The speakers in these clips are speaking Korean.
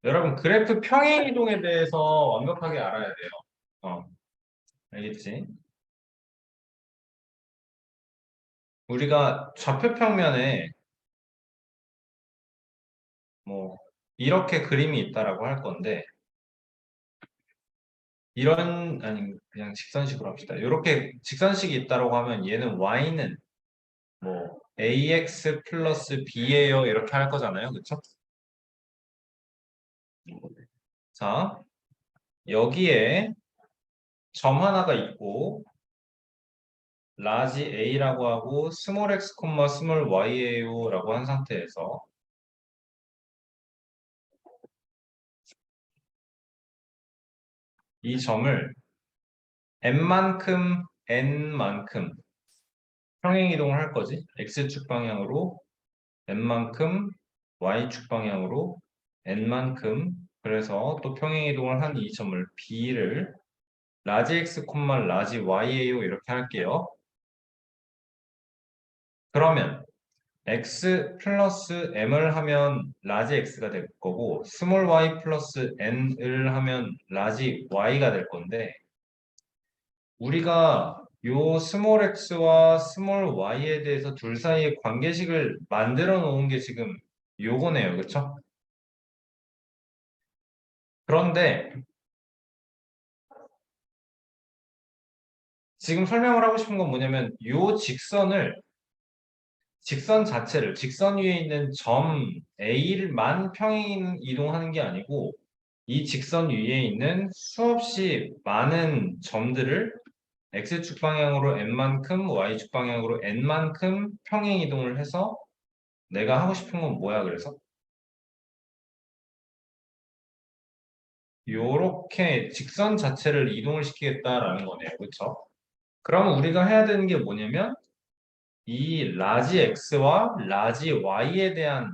여러분, 그래프 평행 이동에 대해서 완벽하게 알아야 돼요. 어, 알겠지? 우리가 좌표 평면에 뭐 이렇게 그림이 있다라고 할 건데 아니 그냥 직선식으로 합시다. 이렇게 직선식이 있다라고 하면 얘는 y는 뭐 ax 플러스 b예요. 이렇게 할 거잖아요. 그쵸? 자, 여기에 점 하나가 있고 라지 a라고 하고 스몰 x, 스몰 y예요 라고 한 상태에서 이 점을 n만큼 평행 이동을 할 거지. x축 방향으로 n만큼, y축 방향으로 n만큼. 그래서 또 평행 이동을 한 이 점을 b를 라지 x, 라지 y예요 이렇게 할게요. 그러면 x 플러스 m을 하면 라지 x가 될 거고 스몰 y 플러스 n을 하면 라지 y가 될 건데 우리가 요 스몰 x와 스몰 y에 대해서 둘 사이의 관계식을 만들어 놓은 게 지금 요거네요. 그쵸? 그런데 지금 설명을 하고 싶은 건 뭐냐면 요 직선 자체를 직선 위에 있는 점 A만 평행 이동하는 게 아니고 이 직선 위에 있는 수없이 많은 점들을 x축 방향으로 n만큼, y축 방향으로 n만큼 평행 이동을 해서 내가 하고 싶은 건 뭐야, 그래서? 요렇게 직선 자체를 이동을 시키겠다라는 거네요. 그쵸? 그러면 우리가 해야 되는 게 뭐냐면 이 라지 x와 라지 y에 대한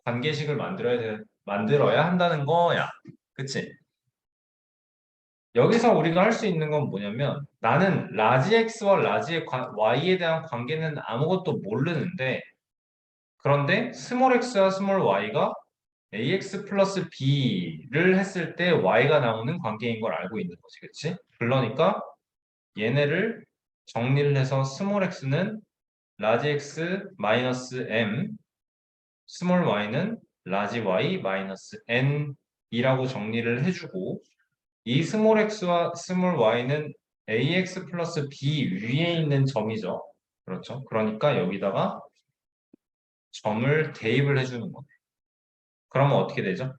관계식을 만들어야 한다는 거야. 그치? 여기서 우리가 할 수 있는 건 뭐냐면 나는 라지 x와 y에 대한 관계는 아무것도 모르는데 그런데 스몰 x와 스몰 y가 ax 플러스 b를 했을 때 y가 나오는 관계인 걸 알고 있는 거지. 그치? 그러니까 얘네를 정리를 해서 스몰 x는 라지 x 마이너스 m, 스몰 y는 라지 y 마이너스 n이라고 정리를 해주고 이 스몰 x와 스몰 y는 ax 플러스 b 위에 있는 점이죠. 그렇죠. 그러니까 여기다가 점을 대입을 해주는 거예요. 그러면 어떻게 되죠?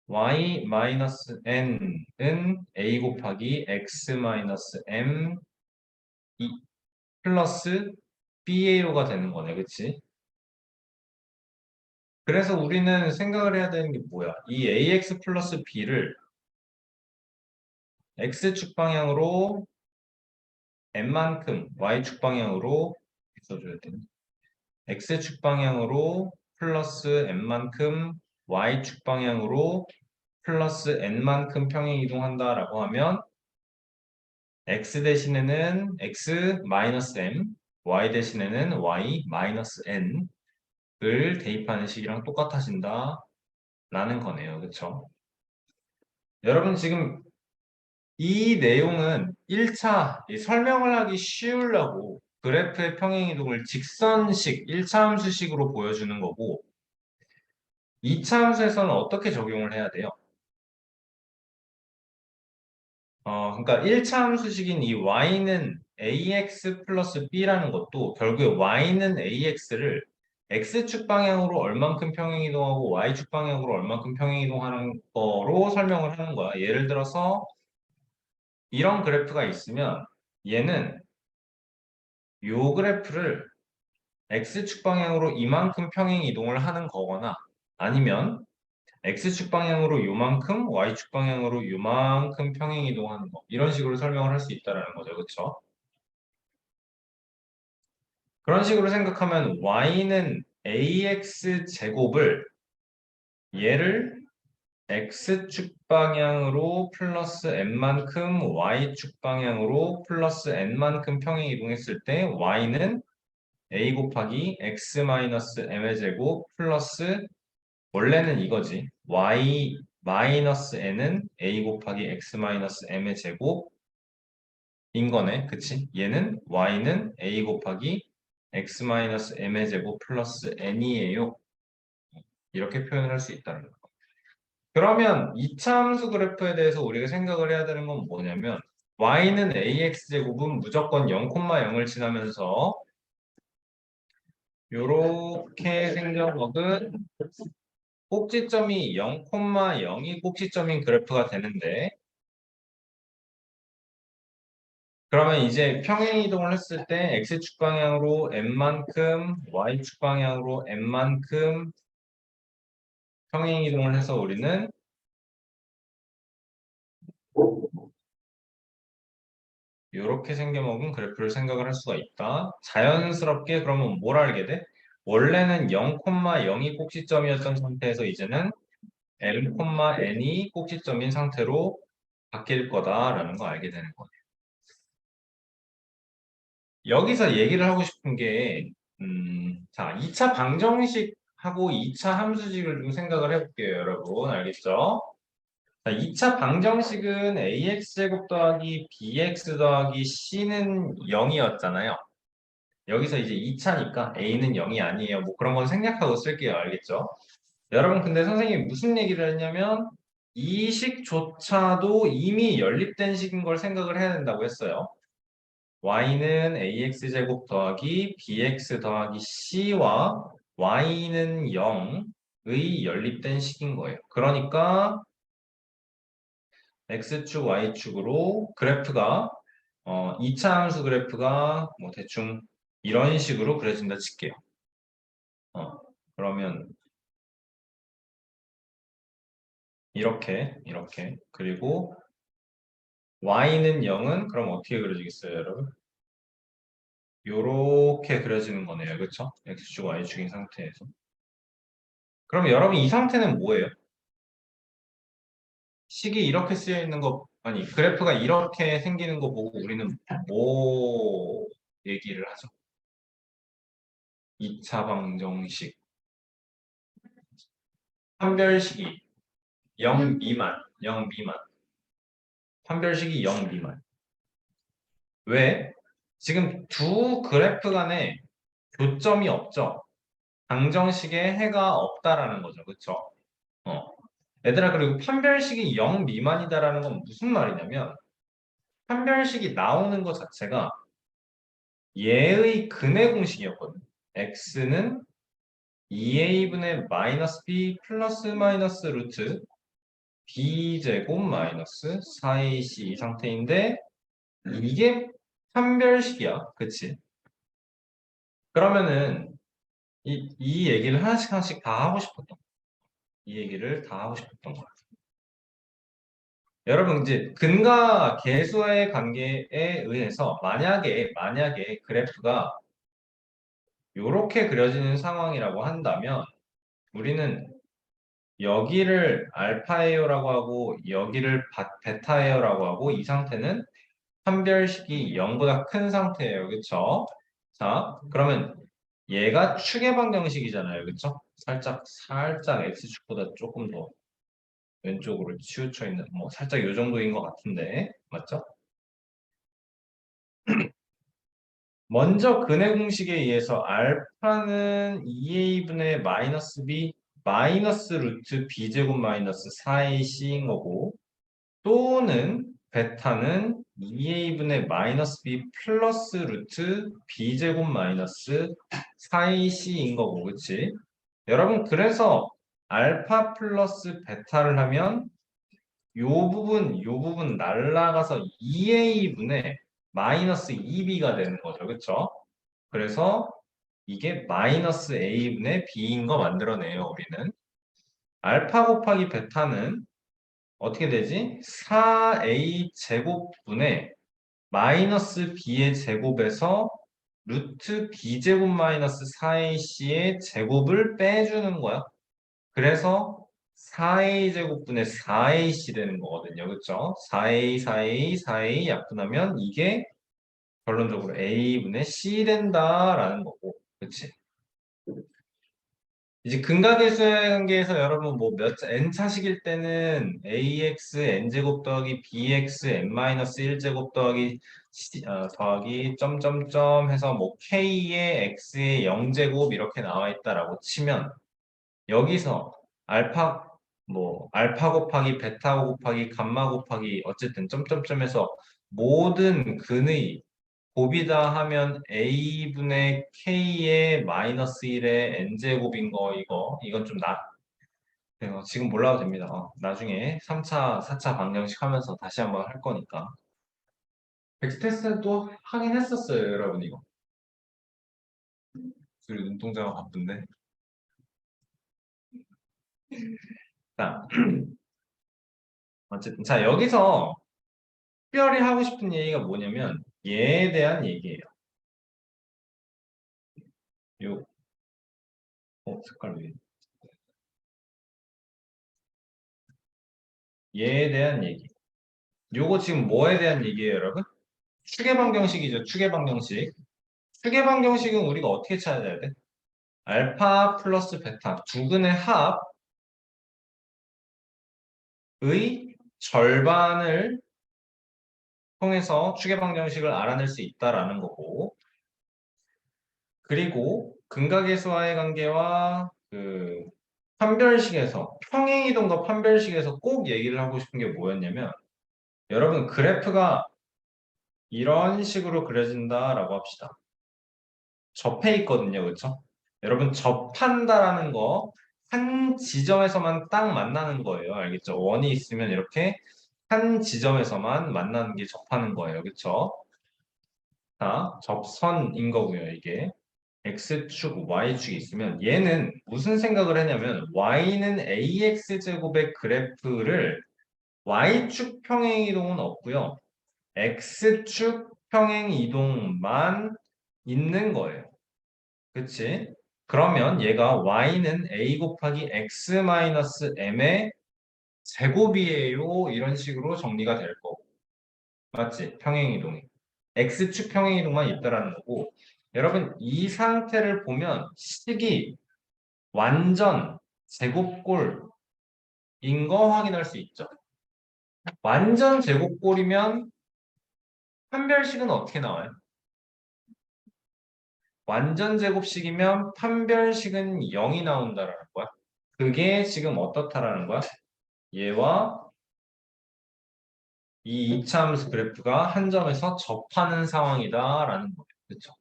y 마이너스 n은 a 곱하기 x 마이너스 m 플러스 ba로가 되는 거네. 그치? 그래서 우리는 생각을 해야 되는 게 뭐야? 이 ax 플러스 b를 x축 방향으로 n만큼 y축 방향으로 써줘야 되네. x축 방향으로 플러스 n만큼 y축 방향으로 플러스 n만큼 평행 이동한다라고 하면 x 대신에는 x 마이너스 m, y 대신에는 y 마이너스 n을 대입하는 식이랑 똑같아진다라는 거네요. 그렇죠? 여러분 지금 이 내용은 1차 설명을 하기 쉬우려고 그래프의 평행이동을 직선식 1차 함수식으로 보여주는 거고 2차 함수에서는 어떻게 적용을 해야 돼요? 그러니까 1차 함수식인 이 y는 ax 플러스 b라는 것도 결국에 y는 ax를 x축 방향으로 얼만큼 평행이동하고 y축 방향으로 얼만큼 평행이동하는 거로 설명을 하는 거야. 예를 들어서 이런 그래프가 있으면 얘는 요 그래프를 x축 방향으로 이만큼 평행 이동을 하는 거거나 아니면 x축 방향으로 요만큼, y축 방향으로 요만큼 평행 이동하는 거 이런 식으로 설명을 할 수 있다라는 거죠. 그렇죠? 그런 식으로 생각하면 y는 ax 제곱을 얘를 x축 방향으로 플러스 n만큼 y축 방향으로 플러스 n만큼 평행 이동했을 때 y는 a 곱하기 x 마이너스 m의 제곱 플러스 원래는 이거지. y 마이너스 n은 a 곱하기 x 마이너스 m의 제곱인 거네. 그치? 얘는 y는 a 곱하기 x 마이너스 m의 제곱 플러스 n이에요. 이렇게 표현을 할 수 있다는 거. 그러면 2차 함수 그래프에 대해서 우리가 생각을 해야 되는 건 뭐냐면 y는 ax 제곱은 무조건 0,0을 지나면서 요렇게 생겨먹은 꼭지점이 0,0이 꼭지점인 그래프가 되는데 그러면 이제 평행 이동을 했을 때 x축 방향으로 n만큼 y축 방향으로 n만큼 평행 이동을 해서 우리는 이렇게 생겨먹은 그래프를 생각을 할 수가 있다. 자연스럽게 그러면 뭘 알게 돼? 원래는 0,0이 꼭지점이었던 상태에서 이제는 n이 꼭지점인 상태로 바뀔 거다라는 거 알게 되는 거예요. 여기서 얘기를 하고 싶은 게, 자, 2차 방정식하고 2차 함수식을 좀 생각을 해볼게요, 여러분. 알겠죠? 자, 2차 방정식은 ax제곱 더하기 bx 더하기 c는 0이었잖아요. 여기서 이제 2차니까 a는 0이 아니에요. 뭐 그런 건 생략하고 쓸게요. 알겠죠? 여러분, 근데 선생님이 무슨 얘기를 했냐면, 이 식조차도 이미 연립된 식인 걸 생각을 해야 된다고 했어요. y는 ax제곱 더하기 bx 더하기 c와 y는 0의 연립된 식인 거예요. 그러니까 x축, y축으로 그래프가 2차 함수 그래프가 뭐 대충 이런 식으로 그려진다 칠게요. 그러면 이렇게 그리고 y는 0은 그럼 어떻게 그려지겠어요, 여러분? 요렇게 그려지는 거네요. 그렇죠? x축, y축인 상태에서. 그럼 여러분 이 상태는 뭐예요? 식이 이렇게 쓰여 있는 거, 아니, 그래프가 이렇게 생기는 거 보고 우리는 뭐 얘기를 하죠? 2차 방정식. 판별식이 0 미만, 0 미만. 판별식이 0 미만. 왜? 지금 두 그래프 간에 교점이 없죠? 방정식에 해가 없다라는 거죠. 그쵸? 어. 얘들아, 그리고 판별식이 0 미만이다라는 건 무슨 말이냐면, 판별식이 나오는 것 자체가 얘의 근의 공식이었거든. x는 2a분의 마이너스 b 플러스 마이너스 루트 b제곱 마이너스 4ac 이 상태인데 이게 판별식이야. 그치? 그러면은 이 얘기를 하나씩 하나씩 다 하고 싶었던 거야. 이 얘기를 다 하고 싶었던 거야. 여러분 이제 근과 계수의 관계에 의해서 만약에 그래프가 이렇게 그려지는 상황이라고 한다면 우리는 여기를 알파예요라고 하고 여기를 베타예요라고 하고 이 상태는 판별식이 0보다 큰 상태예요. 그쵸? 자, 그러면 얘가 축의 방정식이잖아요. 그쵸? 살짝 x축보다 조금 더 왼쪽으로 치우쳐 있는 뭐 살짝 요 정도인 것 같은데 맞죠? 먼저 근의 공식에 의해서 알파는 2a분의 마이너스 b 마이너스 루트 b제곱 마이너스 4ac인 거고 또는 베타는 2a분의 마이너스 b 플러스 루트 b제곱 마이너스 4ac인 거고 그치? 여러분 그래서 알파 플러스 베타를 하면 요 부분 날라가서 2a분의 마이너스 2b가 되는 거죠. 그쵸? 그래서 이게 마이너스 a분의 b인 거 만들어내요, 우리는. 알파 곱하기 베타는 어떻게 되지? 4a 제곱분의 마이너스 b의 제곱에서 루트 b제곱 마이너스 4ac의 제곱을 빼주는 거야. 그래서 4a 제곱분의 4ac 되는 거거든요. 그쵸? 4a 약분하면 이게 결론적으로 a분의 c 된다라는 거고. 그치? 이제 근각일수의 관계에서 여러분 뭐 몇 n차식일 때는 ax n제곱 더하기 bx n-1제곱 더하기 더하기 점점점 해서 뭐 k의 x의 0제곱 이렇게 나와 있다라고 치면 여기서 알파 알파 곱하기 베타 곱하기 감마 곱하기 어쨌든 점점점에서 모든 근의 곱이다 하면 a분의 k의 마이너스 1의 n제곱인 거 이건 좀 지금 몰라도 됩니다. 나중에 3차, 4차 방정식 하면서 다시 한번 할 거니까. 텍스트 테스트도 하긴 했었어요, 여러분 이거. 우리 눈동자가 바쁜데. 자, 어쨌든 자 여기서 특별히 하고 싶은 얘기가 뭐냐면 얘에 대한 얘기예요. 요, 색깔 왜? 얘에 대한 얘기. 요거 지금 뭐에 대한 얘기예요, 여러분? 추계방정식이죠, 추계방정식. 추계방정식은 우리가 어떻게 찾아야 돼? 알파 플러스 베타 두 근의 합의 절반을 통해서 추계방정식을 알아낼 수 있다라는 거고, 그리고 근각의수와의 관계와 그 판별식에서 평행이동과 판별식에서 꼭 얘기를 하고 싶은 게 뭐였냐면, 여러분 그래프가 이런 식으로 그려진다라고 합시다. 접해 있거든요, 그렇죠? 여러분 접한다라는 거 한 지점에서만 딱 만나는 거예요, 알겠죠? 원이 있으면 이렇게 한 지점에서만 만나는 게 접하는 거예요, 그렇죠? 자, 접선인 거고요, 이게. X축, Y축이 있으면 얘는 무슨 생각을 했냐면 Y는 AX제곱의 그래프를 Y축 평행이동은 없고요. X축 평행이동만 있는 거예요. 그치? 그러면 얘가 Y는 A 곱하기 X 마이너스 M의 제곱이에요. 이런 식으로 정리가 될 거고. 맞지? 평행이동이. X축 평행이동만 있다라는 거고. 여러분, 이 상태를 보면 식이 완전 제곱꼴인 거 확인할 수 있죠. 완전 제곱꼴이면 판별식은 어떻게 나와요? 완전 제곱식이면 판별식은 0이 나온다라는 거야. 그게 지금 어떻다라는 거야? 얘와 이 이차함수 그래프가 한 점에서 접하는 상황이다라는 거예요. 그렇죠?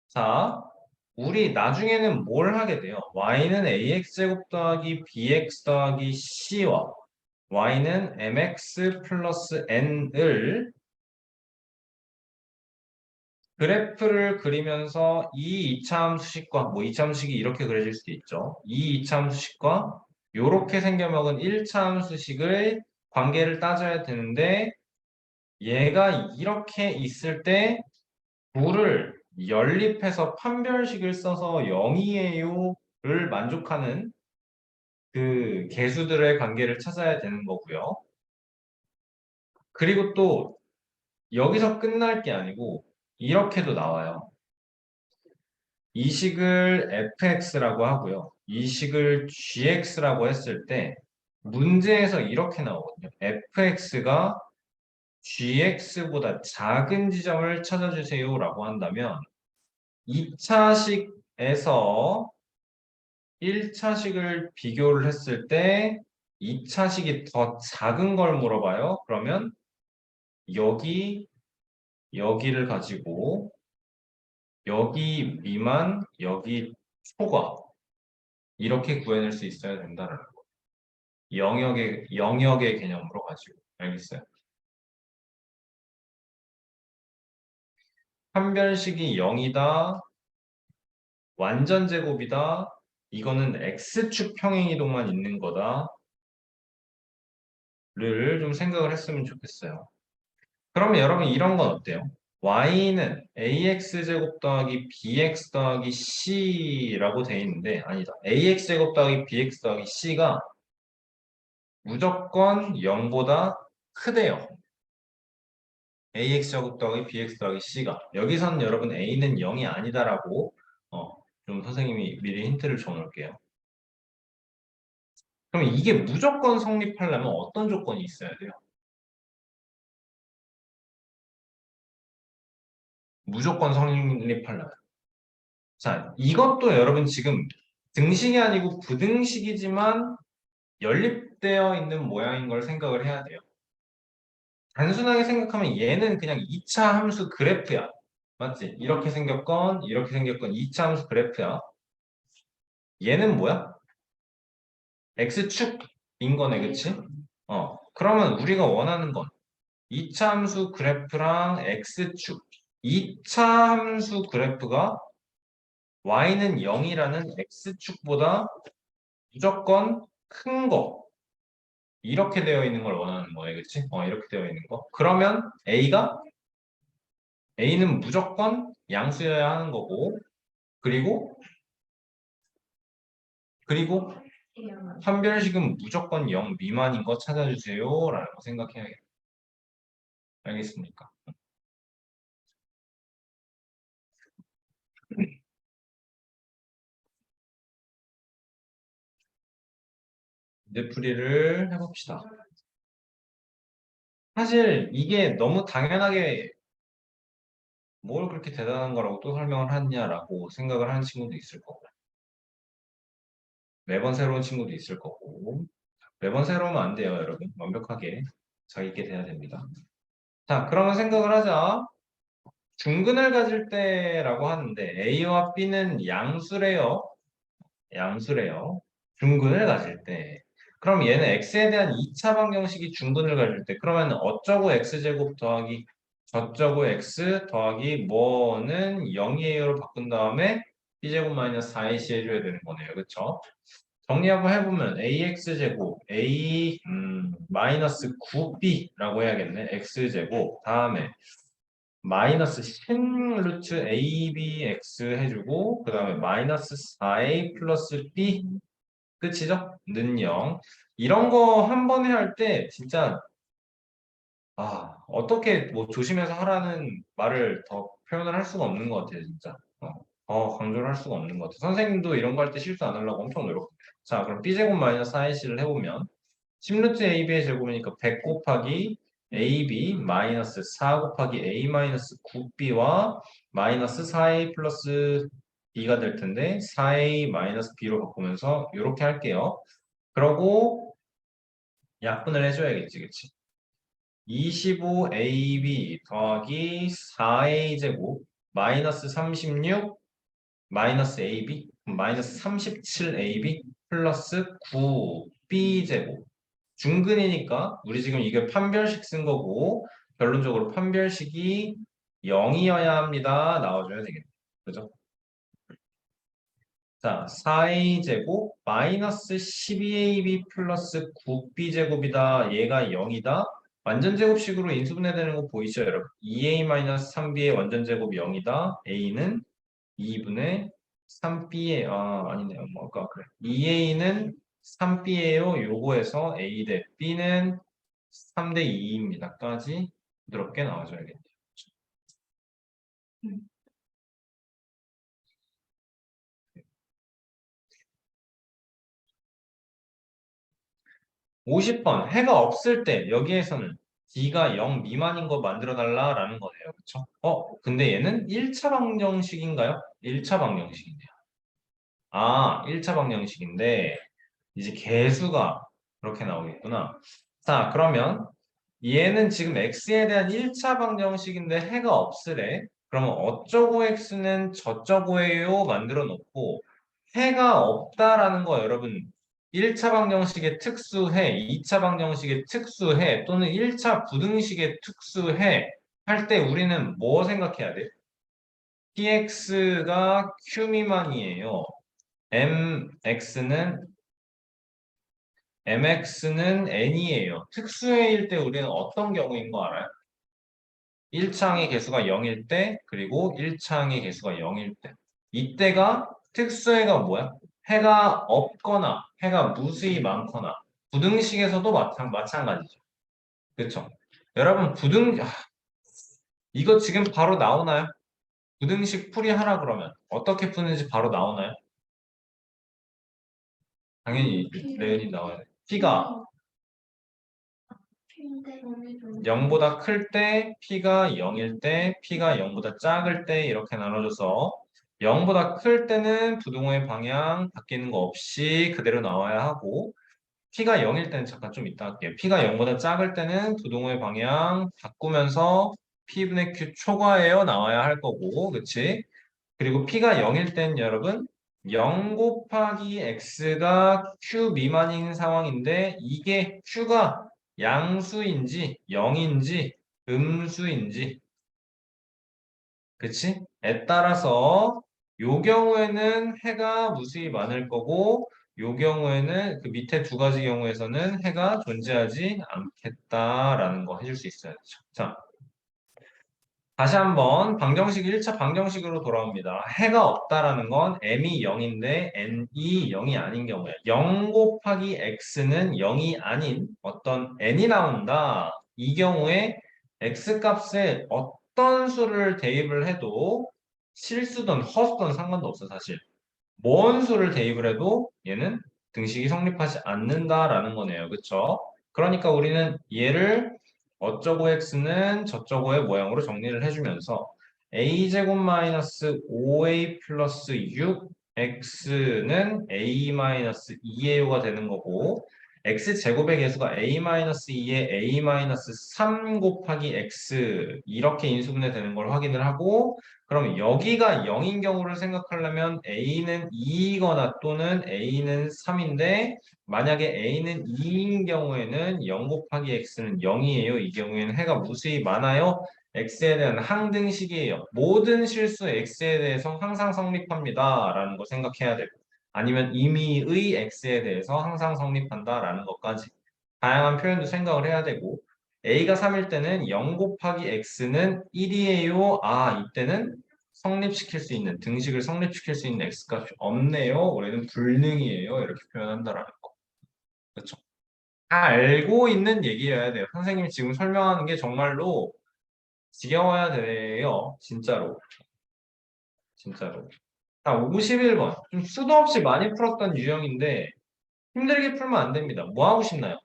자, 우리 나중에는 뭘 하게 돼요? y는 ax제곱 더하기 bx 더하기 c와 y는 mx 플러스 n을 그래프를 그리면서 이 이차함수식과 이차함수식이 이렇게 그려질 수도 있죠. 이 이차함수식과 이렇게 생겨먹은 1차함수식의 관계를 따져야 되는데 얘가 이렇게 있을 때 둘을 연립해서 판별식을 써서 0이에요를 만족하는 그 개수들의 관계를 찾아야 되는 거고요. 그리고 또 여기서 끝날 게 아니고 이렇게도 나와요. 이 식을 fx라고 하고요. 이 식을 gx라고 했을 때 문제에서 이렇게 나오거든요. fx가 gx보다 작은 지점을 찾아주세요라고 한다면 2차식에서 1차식을 비교를 했을 때 2차식이 더 작은 걸 물어봐요. 그러면 여기, 여기를 가지고 여기 미만, 여기 초과 이렇게 구해낼 수 있어야 된다는 거. 영역의 개념으로 가지고. 알겠어요? 판별식이 0이다, 완전 제곱이다, 이거는 X축 평행이동만 있는 거다를 좀 생각을 했으면 좋겠어요. 그러면 여러분 이런 건 어때요? y는 ax제곱 더하기 bx 더하기 c라고 돼 있는데 아니다. ax제곱 더하기 bx 더하기 c가 무조건 0보다 크대요. ax제곱 더하기 bx 더하기 c가. 여기서는 여러분 a는 0이 아니다라고 좀 선생님이 미리 힌트를 줘 놓을게요. 그럼 이게 무조건 성립하려면 어떤 조건이 있어야 돼요? 무조건 성립하려면. 자, 이것도 여러분 지금 등식이 아니고 부등식이지만 연립되어 있는 모양인 걸 생각을 해야 돼요. 단순하게 생각하면 얘는 그냥 2차 함수 그래프야. 맞지? 이렇게 생겼건 2차 함수 그래프야. 얘는 뭐야? X축인 거네, 그치? 그러면 우리가 원하는 건 2차 함수 그래프랑 X축. 2차 함수 그래프가 Y는 0이라는 X축보다 무조건 큰 거. 이렇게 되어 있는 걸 원하는 거예요, 그치? 이렇게 되어 있는 거. 그러면 A는 무조건 양수여야 하는 거고, 그리고, 그리고 판별식은 무조건 0 미만인 거 찾아주세요. 라고 생각해야겠다. 알겠습니까? 이제 풀이를 해봅시다. 사실 이게 너무 당연하게 뭘 그렇게 대단한 거라고 또 설명을 하냐라고 생각을 하는 친구도 있을 거고, 매번 새로운 친구도 있을 거고, 매번 새로우면 안 돼요, 여러분. 완벽하게 자기 있게 돼야 됩니다. 자, 그러면 생각을 하자. 중근을 가질 때라고 하는데 A와 B는 양수래요. 양수래요. 중근을 가질 때. 그럼 얘는 x에 대한 2차 방정식이 중근을 가질 때 그러면 어쩌고 x제곱 더하기 저쩌고 x 더하기 뭐는 0이에요로 바꾼 다음에 b제곱 마이너스 4ac 해줘야 되는 거네요. 그쵸? 정리 한번 해보면 ax제곱 a 마이너스 9b라고 해야겠네. x제곱 다음에 마이너스 10 루트 abx 해주고 그 다음에 마이너스 4a 플러스 b 끝이죠? 는 0. 이런 거 한 번에 할 때 진짜 어떻게 뭐 조심해서 하라는 말을 더 표현을 할 수가 없는 것 같아요, 진짜. 더 강조를 할 수가 없는 것 같아요. 선생님도 이런 거 할 때 실수 안 하려고 엄청 노력해요. 자, 그럼 b제곱 마이너스 4ac를 해보면 10루트 ab의 제곱이니까 100 곱하기 ab 마이너스 4 곱하기 a 마이너스 9b와 마이너스 4a 플러스 b가 될 텐데 4a 마이너스 b로 바꾸면서 이렇게 할게요. 그러고 약분을 해줘야겠지, 그치? 25ab 더하기 4a제곱 마이너스 36 마이너스 ab 마이너스 37ab 플러스 9b제곱 중근이니까 우리 지금 이게 판별식 쓴 거고 결론적으로 판별식이 0이어야 합니다. 나와줘야 되겠네. 그죠? 자, 4a제곱 마이너스 12ab 플러스 9b제곱이다. 얘가 0이다. 완전제곱식으로 인수분해되는 거 보이시죠, 여러분? 2a 마이너스 3b의 완전제곱이 0이다. a는 2분의 3b에 아니네요. 뭐 아까 그래. 2a는 3b예요. 요거에서 a 대 b는 3대 2입니다.까지 부드럽게 나와줘야겠네요. 50번 해가 없을 때 여기에서는 D가 0 미만인 거 만들어 달라라는 거네요. 그렇죠? 근데 얘는 1차 방정식인가요? 1차 방정식이네요. 1차 방정식인데 이제 개수가 그렇게 나오겠구나. 자, 그러면 얘는 지금 x에 대한 1차 방정식인데 해가 없으래. 그러면 어쩌고 x는 저쩌고예요 만들어 놓고 해가 없다라는 거 여러분 1차 방정식의 특수해, 2차 방정식의 특수해 또는 1차 부등식의 특수해 할 때 우리는 뭐 생각해야 돼? px가 q 미만이에요. mx는 n이에요. 특수해일 때 우리는 어떤 경우인 거 알아요? 1창의 개수가 0일 때, 그리고 1창의 개수가 0일 때. 이때가 특수해가 뭐야? 해가 없거나 해가 무수히 많거나 부등식에서도 마찬가지죠. 그렇죠? 여러분 이거 지금 바로 나오나요? 부등식 풀이하라 그러면 어떻게 푸는지 바로 나오나요? 당연히 레은이 나와야 돼. P가 0보다 클 때, P가 0일 때, P가 0보다 작을 때 이렇게 나눠줘서 0보다 클 때는 부등호의 방향 바뀌는 거 없이 그대로 나와야 하고 P가 0일 때는 잠깐 좀 이따 할게요. P가 0보다 작을 때는 부등호의 방향 바꾸면서 P분의 Q 초과해요 나와야 할 거고 그치? 그리고 P가 0일 땐 여러분 0 곱하기 X가 Q 미만인 상황인데 이게 Q가 양수인지 0인지 음수인지 그치? 에 따라서 요 경우에는 해가 무수히 많을 거고 요 경우에는 그 밑에 두 가지 경우에서는 해가 존재하지 않겠다라는 거 해줄 수 있어야 되죠. 자, 다시 한번 방정식 1차 방정식으로 돌아옵니다. 해가 없다라는 건 m이 0인데 n이 0이 아닌 경우야. 0 곱하기 x는 0이 아닌 어떤 n이 나온다. 이 경우에 x 값에 어떤 수를 대입을 해도 실수든 허수든 상관도 없어 사실. 뭔 수를 대입을 해도 얘는 등식이 성립하지 않는다라는 거네요. 그쵸? 그러니까 우리는 얘를 어쩌고 x는 저쩌고의 모양으로 정리를 해주면서 a제곱 마이너스 5a 플러스 6x는 a 마이너스 2a가 되는 거고 x제곱의 개수가 a 마이너스 2에 a 마이너스 3 곱하기 x 이렇게 인수분해 되는 걸 확인을 하고 그럼 여기가 0인 경우를 생각하려면 A는 2이거나 또는 A는 3인데 만약에 A는 2인 경우에는 0 곱하기 X는 0이에요. 이 경우에는 해가 무수히 많아요. X에 대한 항등식이에요. 모든 실수 X에 대해서 항상 성립합니다. 라는 거 생각해야 되고 아니면 임의의 X에 대해서 항상 성립한다. 라는 것까지 다양한 표현도 생각을 해야 되고 A가 3일 때는 0 곱하기 X는 1이에요. 아, 이때는 성립시킬 수 있는, 등식을 성립시킬 수 있는 X값이 없네요. 우리는 불능이에요. 이렇게 표현한다라는 거. 그렇죠? 다 알고 있는 얘기여야 돼요. 선생님이 지금 설명하는 게 정말로 지겨워야 돼요. 진짜로. 진짜로. 자, 51번. 좀 수도 없이 많이 풀었던 유형인데 힘들게 풀면 안 됩니다. 뭐 하고 싶나요?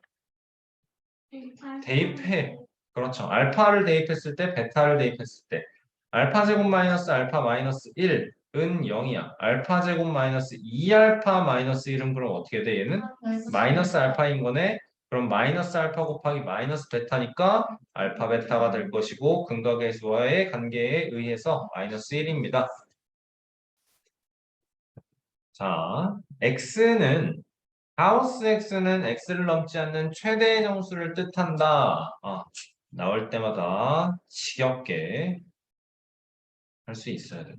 대입해. 그렇죠. 알파를 대입했을 때, 베타를 대입했을 때. 알파 제곱 마이너스 알파 마이너스 1은 0이야. 알파 제곱 마이너스 2알파 마이너스 1은 그럼 어떻게 돼? 얘는 마이너스 알파인 거네. 그럼 마이너스 알파 곱하기 마이너스 베타니까 알파 베타가 될 것이고 근각계수와의 관계에 의해서 마이너스 1입니다. 자, x는 하우스 x는 x를 넘지 않는 최대의 정수를 뜻한다. 나올 때마다 지겹게 할 수 있어야 돼.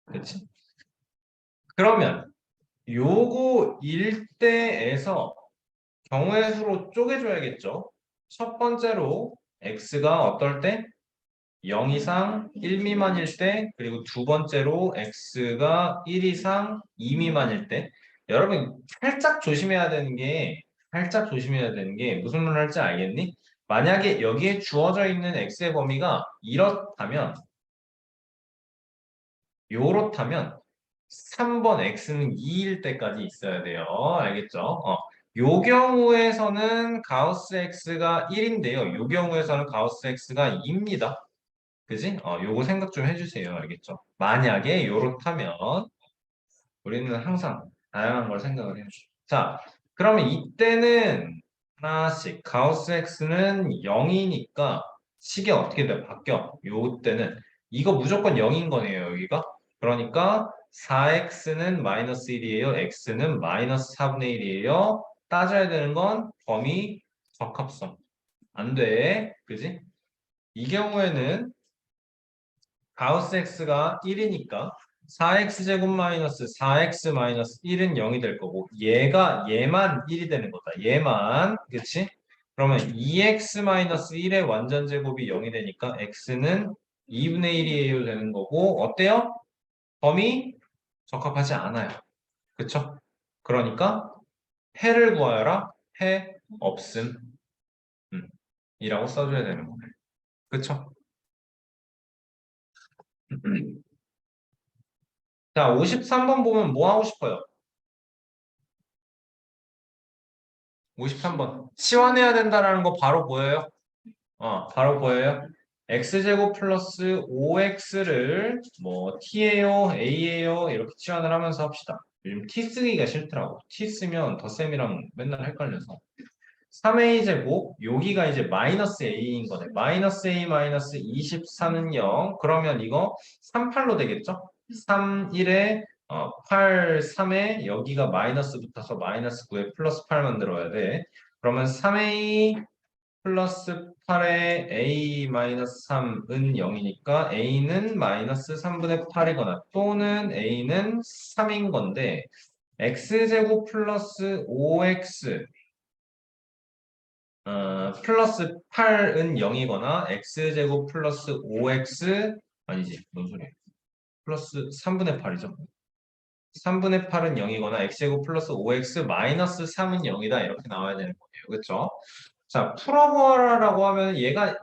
그치? 그러면 요거 일대에서 경우의 수로 쪼개줘야겠죠? 첫 번째로 x가 어떨 때? 0 이상 1 미만일 때, 그리고 두 번째로 x가 1 이상 2 미만일 때. 여러분, 살짝 조심해야 되는 게 무슨 말을 할지 알겠니? 만약에 여기에 주어져 있는 x의 범위가 요렇다면 3번 x는 2일 때까지 있어야 돼요. 알겠죠? 요 경우에서는 가우스 x가 1인데요. 요 경우에서는 가우스 x가 2입니다. 그지? 요거 생각 좀 해주세요. 알겠죠? 만약에 요렇다면 우리는 항상 다양한 걸 생각을 해야죠. 자, 그러면 이때는 하나씩 가우스 x는 0이니까 식이 어떻게 돼? 바뀌어. 요때는 이거 무조건 0인 거네요. 여기가. 그러니까 4x는 마이너스 1이에요. x는 마이너스 4분의 1이에요. 따져야 되는 건 범위 적합성. 안 돼. 그지? 이 경우에는 가우스 x가 1이니까 4x제곱 마이너스 4x 마이너스 1은 0이 될 거고 얘만 1이 되는 거다. 얘만 그치? 그러면 2x 마이너스 1의 완전 제곱이 0이 되니까 x는 2분의 1이에요 되는 거고 어때요? 범위 적합하지 않아요. 그쵸? 그러니까 해를 구하여라. 해 없음 이라고 써줘야 되는 거예요. 그쵸? 자, 53번 보면 뭐 하고 싶어요? 53번. 치환해야 된다라는 거 바로 보여요? 바로 보여요? x제곱 플러스 5x를 뭐 t예요, a예요 이렇게 치환을 하면서 합시다. 요즘 t 쓰기가 싫더라고. t 쓰면 덧셈이랑 맨날 헷갈려서. 3a 제곱 여기가 이제 마이너스 a인 거네. 마이너스 a 마이너스 24는 0. 그러면 이거 38로 되겠죠? 3, 1에 8, 3에 여기가 마이너스 붙어서 마이너스 9에 플러스 8 만들어야 돼. 그러면 3a 플러스 8에 a 마이너스 3은 0이니까 a는 마이너스 3분의 8이거나 또는 a는 3인 건데 x제곱 플러스 5x 플러스 8은 0이거나 x제곱 플러스 5x 아니지 뭔 소리야 플러스 3분의 8이죠 3분의 8은 0이거나 x제곱 플러스 5x 마이너스 3은 0이다 이렇게 나와야 되는 거예요 그렇죠? 자 풀어보아라라고 하면 얘가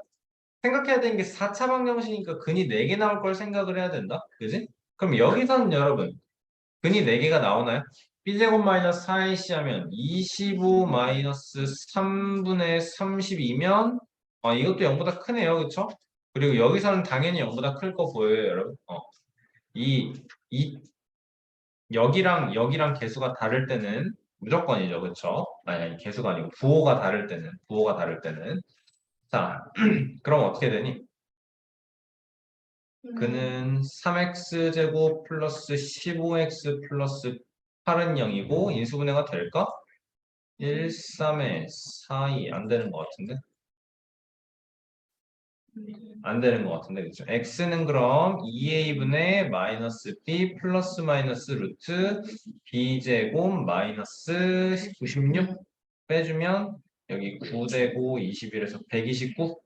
생각해야 되는 게 4차 방정식이니까 근이 4개 나올 걸 생각을 해야 된다 그지? 그럼 여기서는 여러분 근이 4개가 나오나요? b제곱 마이너스 4ac 하면 25 마이너스 3분의 32면 이것도 0보다 크네요. 그쵸? 그리고 여기서는 당연히 0보다 클 거 보여요, 여러분. 이, 이, 여기랑 개수가 다를 때는 무조건이죠. 그쵸? 아니, 개수가 아니고 부호가 다를 때는. 자, 그럼 어떻게 되니? 그는 3x제곱 플러스 15x 플러스 8은 0이고 인수분해가 될까? 1, 3에 4, 2 안 되는 것 같은데? 안 되는 것 같은데, 그죠? x는 그럼 2a분의 마이너스 b 플러스 마이너스 루트 b제곱 마이너스 96 빼주면 여기 9되고 21에서 129?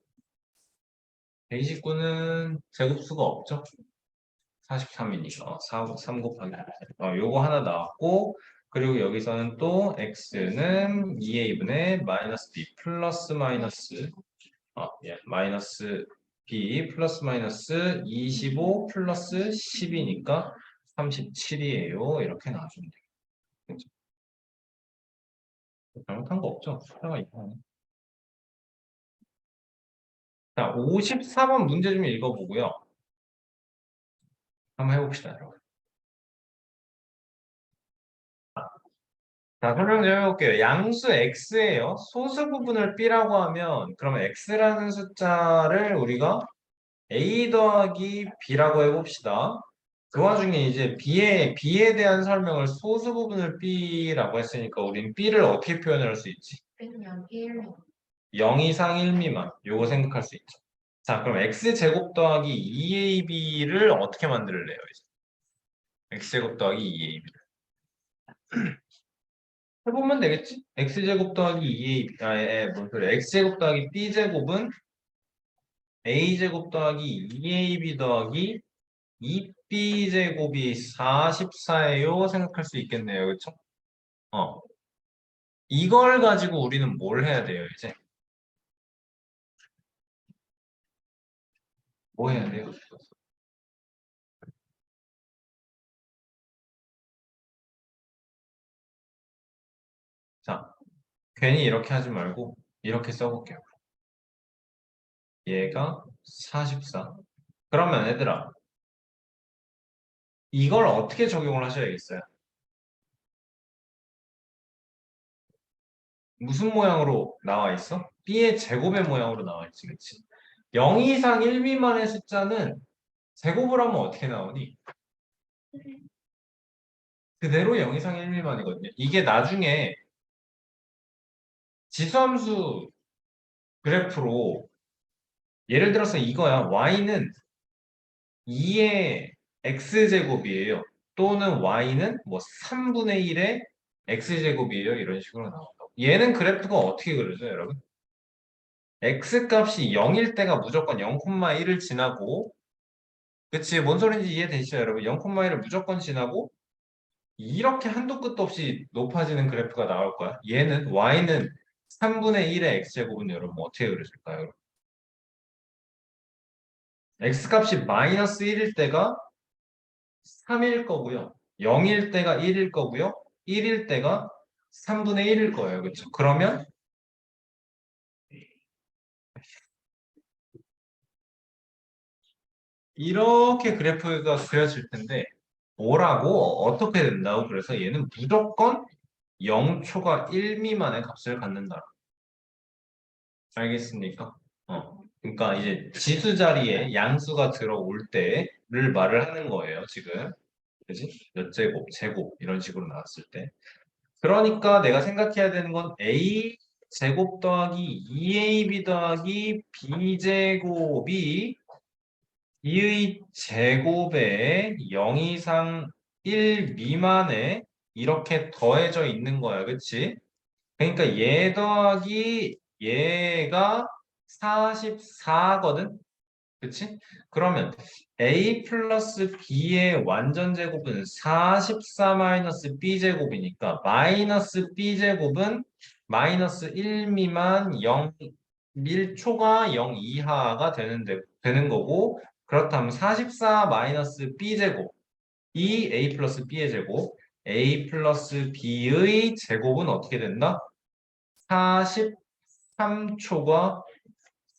129는 제곱수가 없죠? 43이니까 3 곱하기 요거 하나 나왔고 그리고 여기서는 또 x는 2a분의 마이너스 b 플러스 마이너스 마이너스 b 플러스 마이너스 25 플러스 10이니까 37이에요. 이렇게 나와주면 되겠죠. 잘못한 거 없죠? 숫자가 이상하네. 자, 54번 문제 좀 읽어보고요. 한번 해봅시다, 여러분. 자, 설명 좀 해볼게요. 양수 x예요. 소수 부분을 b라고 하면 그러면 x라는 숫자를 우리가 a 더하기 b라고 해봅시다. 그 와중에 이제 b에 대한 설명을 소수 부분을 b라고 했으니까 우린 b를 어떻게 표현할 수 있지? 0 이상 1 미만 요거 생각할 수 있죠. 자, 그럼 x제곱 더하기 2ab를 어떻게 만들래요? 이제 x제곱 더하기 2ab 해보면 되겠지? x제곱 더하기 2a, 뭔 소리야? x제곱 더하기 b제곱은 a제곱 더하기 2ab 더하기 2b제곱이 44예요? 생각할 수 있겠네요. 그쵸? 어. 이걸 가지고 우리는 뭘 해야 돼요, 이제? 뭐 해야 돼요? 자, 괜히 이렇게 하지 말고 이렇게 써볼게요. 얘가 44. 그러면 얘들아, 이걸 어떻게 적용을 하셔야겠어요? 무슨 모양으로 나와 있어? b의 제곱의 모양으로 나와 있지, 그치? 0 이상 1 미만의 숫자는 제곱을 하면 어떻게 나오니? 그대로 0 이상 1 미만이거든요. 이게 나중에 지수함수 그래프로 예를 들어서 이거야. y는 2의 x제곱이에요. 또는 y는 뭐 3분의 1의 x제곱이에요. 이런 식으로 나온다고. 얘는 그래프가 어떻게 그려져, 여러분? x값이 0일 때가 무조건 0,1을 지나고 그치? 뭔 소린지 이해되시죠, 여러분? 0,1을 무조건 지나고 이렇게 한도 끝도 없이 높아지는 그래프가 나올 거야. 얘는 y는 3분의 1의 x제곱은 여러분 어떻게 그려질까요? x값이 마이너스 1일 때가 3일 거고요. 0일 때가 1일 거고요. 1일 때가 3분의 1일 거예요. 그렇죠? 그러면 이렇게 그래프가 그려질 텐데 뭐라고 어떻게 된다고 그래서 얘는 무조건 0초가 1 미만의 값을 갖는다. 알겠습니까? 그러니까 이제 지수 자리에 양수가 들어올 때를 말을 하는 거예요, 지금. 그지? 몇 제곱, 제곱 이런 식으로 나왔을 때. 그러니까 내가 생각해야 되는 건 A 제곱 더하기 2AB 더하기 B 제곱이 B의 제곱에 0 이상 1 미만에 이렇게 더해져 있는 거야. 그치? 그러니까 얘 더하기 얘가 44거든? 그치? 그러면 A 플러스 B의 완전 제곱은 44 마이너스 B 제곱이니까 마이너스 B 제곱은 마이너스 1 미만 0, 1초가 0 이하가 되는 거고 그렇다면 44 마이너스 B 제곱 이 A 플러스 B의 제곱 A 플러스 B의 제곱은 어떻게 된다? 43초가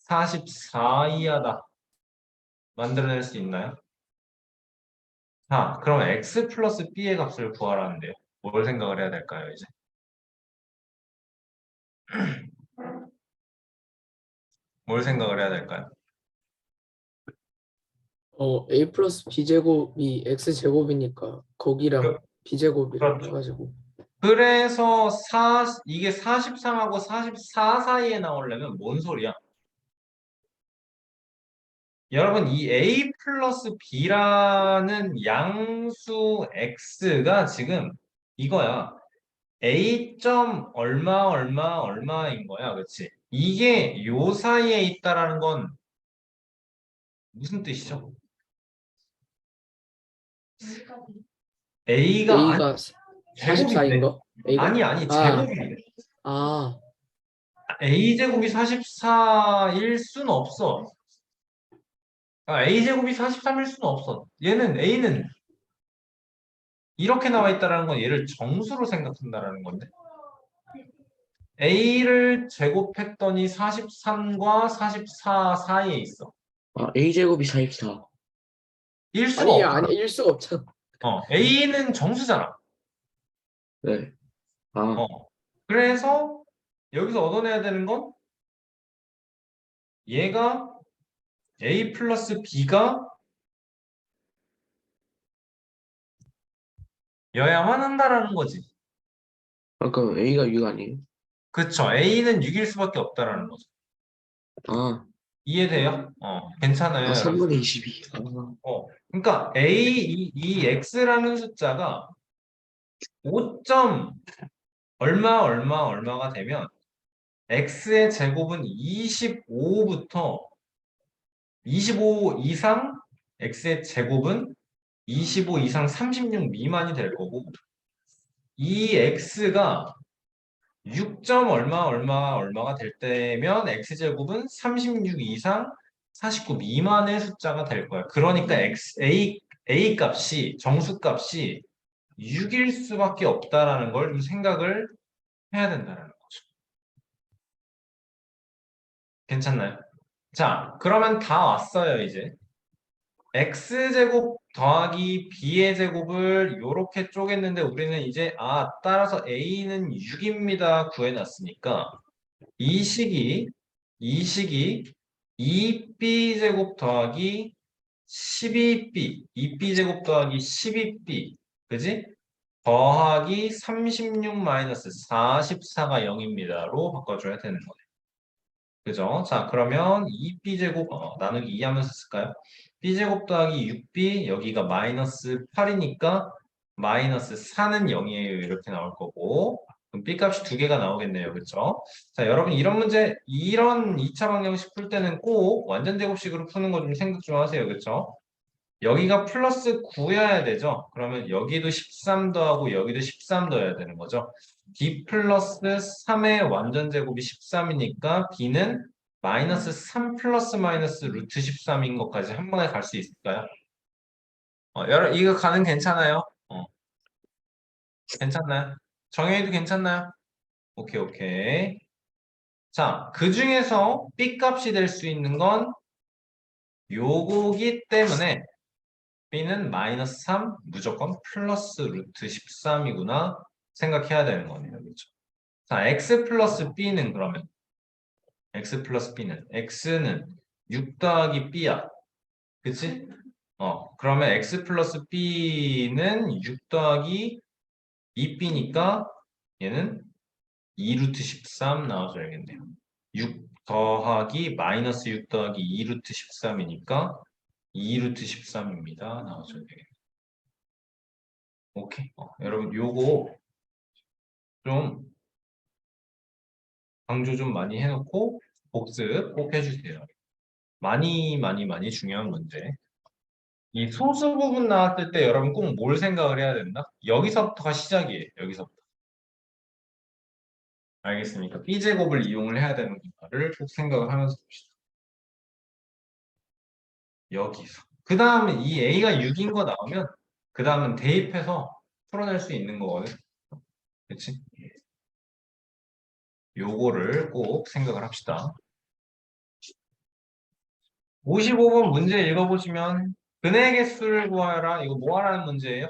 44 이하다. 만들어낼 수 있나요? 자, 그럼 x 플러스 b의 값을 구하라는데요. 뭘 생각을 해야 될까요, 이제? 뭘 생각을 해야 될까요? A 플러스 B제곱이 X제곱이니까 거기랑 그, B제곱이랑 그렇죠. 해가지고 그래서 이게 43하고 44 사이에 나오려면 뭔 소리야? 여러분, 이 a 플러스 b라는 양수 x가 지금 이거야. a 점 얼마 얼마 얼마인 거야, 그렇지? 이게 요 사이에 있다라는 건 무슨 뜻이죠? A가 아니 A가 제곱인데 44인가? A가 아니 아, 제곱인데 아, A 제곱이 44일 수는 없어. A 제곱이 43일 수는 없어. 얘는 A는 이렇게 나와 있다라는 건 얘를 정수로 생각한다라는 건데 A를 제곱했더니 43과 44 사이에 있어. A제곱이 44. 일 수가 없잖아. 아니 일 수가 없잖아. A는 정수잖아. 네. 어. 그래서 여기서 얻어내야 되는 건 얘가 A 플러스 B가 여야만 한다라는 거지. 그럼 A가 6 아니에요? 그쵸. A는 6일 수밖에 없다라는 거죠. 아, 이해돼요? 괜찮아요, 여러분. 3분의 22. 그러니까 이 X라는 숫자가 5점 얼마가 되면 X의 제곱은 25부터 25 이상 X의 제곱은 25 이상 36 미만이 될 거고 이 X가 6점 얼마가 될 때면 x제곱은 36 이상 49 미만의 숫자가 될 거야. 그러니까 A 값이 정수 값이 6일 수밖에 없다라는 걸 좀 생각을 해야 된다는 거죠. 괜찮나요? 자, 그러면 다 왔어요, 이제. x제곱 더하기 b의 제곱을 이렇게 쪼갰는데 우리는 이제 따라서 a는 6입니다 구해놨으니까 이 식이 2b 제곱 더하기 12b 2b 제곱 더하기 12b 그지? 더하기 36 마이너스 44가 0입니다로 바꿔줘야 되는 거네. 그죠? 자, 그러면 2b 제곱 나누기 2 하면서 쓸까요? b 제곱 더하기 6b 여기가 마이너스 8이니까 마이너스 4는 0이에요. 이렇게 나올 거고 그럼 b 값이 두 개가 나오겠네요. 그렇죠? 자, 여러분 이런 문제 이런 2차 방정식 풀 때는 꼭 완전 제곱식으로 푸는 거 좀 생각 좀 하세요. 그렇죠? 여기가 플러스 9여야 되죠? 그러면 여기도 13 더하고 여기도 13 더해야 되는 거죠. b 플러스 3의 완전 제곱이 13이니까 b는 마이너스 3 플러스 마이너스 루트 13인 것까지 한 번에 갈 수 있을까요? 이거 가능 괜찮아요? 괜찮나요? 정해도 괜찮나요? 오케이, 오케이. 자, 그 중에서 B 값이 될 수 있는 건 요거기 때문에 B는 마이너스 3 무조건 플러스 루트 13이구나 생각해야 되는 거네요. 그렇죠? 자, X 플러스 B는 그러면 X 플러스 B는 X는 6 더하기 B야. 그치? 그러면 X 플러스 B는 6 더하기 2B니까 얘는 2루트 13 나와줘야겠네요. 6 더하기 마이너스 6 더하기 2루트 13이니까 2루트 13입니다. 나와줘야 되겠네요. 오케이. 여러분 요거 좀 강조 좀 많이 해놓고 복습 꼭 해주세요. 많이 많이 많이 중요한 문제. 이 소수 부분 나왔을 때 여러분 꼭 뭘 생각을 해야 된다? 여기서부터가 시작이에요. 여기서부터. 알겠습니까? B제곱을 이용을 해야 되는 거를 꼭 생각을 하면서 봅시다. 여기서. 그 다음에 이 A가 6인 거 나오면 그 다음은 대입해서 풀어낼 수 있는 거거든. 그치? 요거를 꼭 생각을 합시다. 55번 문제 읽어보시면 근의 개수를 구하라. 이거 뭐 하라는 문제예요?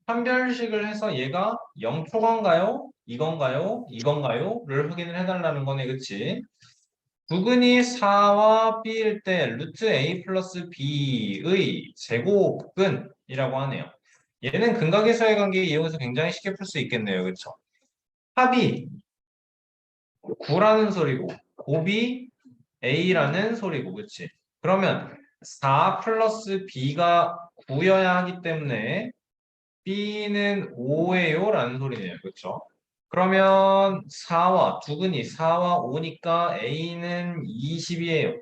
판별식을 해서 얘가 0초건가요? 이건가요? 이건가요?를 확인을 해달라는 거네. 그치? 부근이 4와 B일 때 루트 A 플러스 B의 제곱근이라고 하네요. 얘는 근각에서의 관계 이용해서 굉장히 쉽게 풀 수 있겠네요. 그쵸? 합이 9라는 소리고 곱이 A라는 소리고 그치? 그러면 4 플러스 B가 9여야 하기 때문에 B는 5예요 라는 소리네요. 그쵸? 그러면 4와 두근이 4와 5니까 A는 20이에요.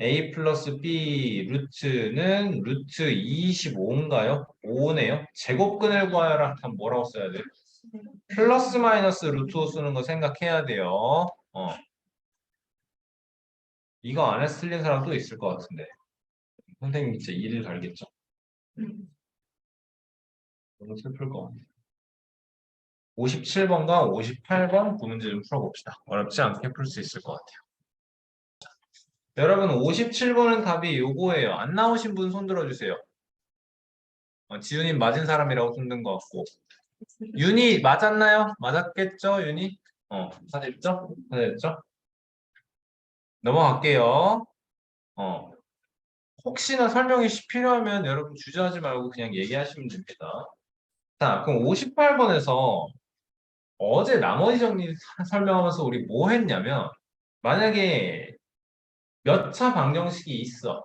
A 플러스 B 루트는 루트 25인가요? 5네요. 제곱근을 구하여라. 그럼 뭐라고 써야 돼요? 플러스 마이너스 루트 5 쓰는 거 생각해야 돼요. 이거 안에 틀린 사람 또 있을 것 같은데. 선생님이 진짜 이를 갈겠죠? 너무 슬플 것 같아요. 57번과 58번 그 문제 좀 풀어봅시다. 어렵지 않게 풀 수 있을 것 같아요. 여러분 57번은 답이 요거예요. 안 나오신 분 손 들어주세요. 지훈이 맞은 사람이라고 손 든 것 같고. 윤이 맞았나요? 맞았겠죠, 윤이? 맞았죠? 맞았죠? 넘어갈게요. 어, 혹시나 설명이 필요하면 여러분 주저하지 말고 그냥 얘기하시면 됩니다. 자, 그럼 58번에서 어제 나머지 정리 설명하면서 우리 뭐 했냐면 만약에 몇 차 방정식이 있어.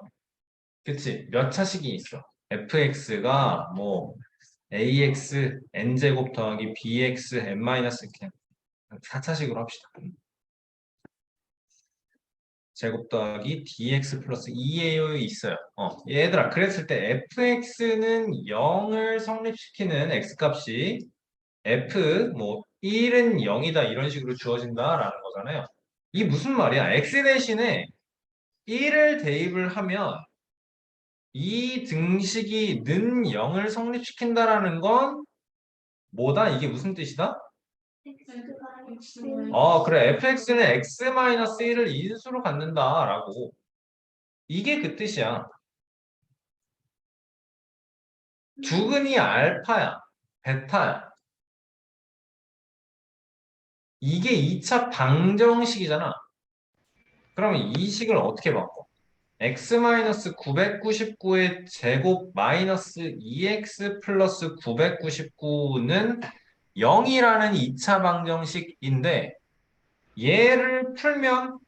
그치? 몇 차식이 있어. fx가 뭐 ax n제곱 더하기 bx n 마이너스 그냥 4차식으로 합시다. 제곱 더하기 dx 플러스 2a요 있어요. 얘들아 그랬을 때 fx는 0을 성립시키는 x값이 f 뭐 1은 0이다 이런 식으로 주어진다라는 거잖아요. 이게 무슨 말이야? x 대신에 1을 대입을 하면 이 등식이 는 0을 성립시킨다라는 건 뭐다? 이게 무슨 뜻이다? 그래. fx는 x-1을 인수로 갖는다라고. 이게 그 뜻이야. 두근이 알파야. 베타야. 이게 2차 방정식이잖아. 그러면 이 식을 어떻게 바꿔? x-999의 제곱 마이너스 2x 플러스 999는 0이라는 2차 방정식인데 얘를 풀면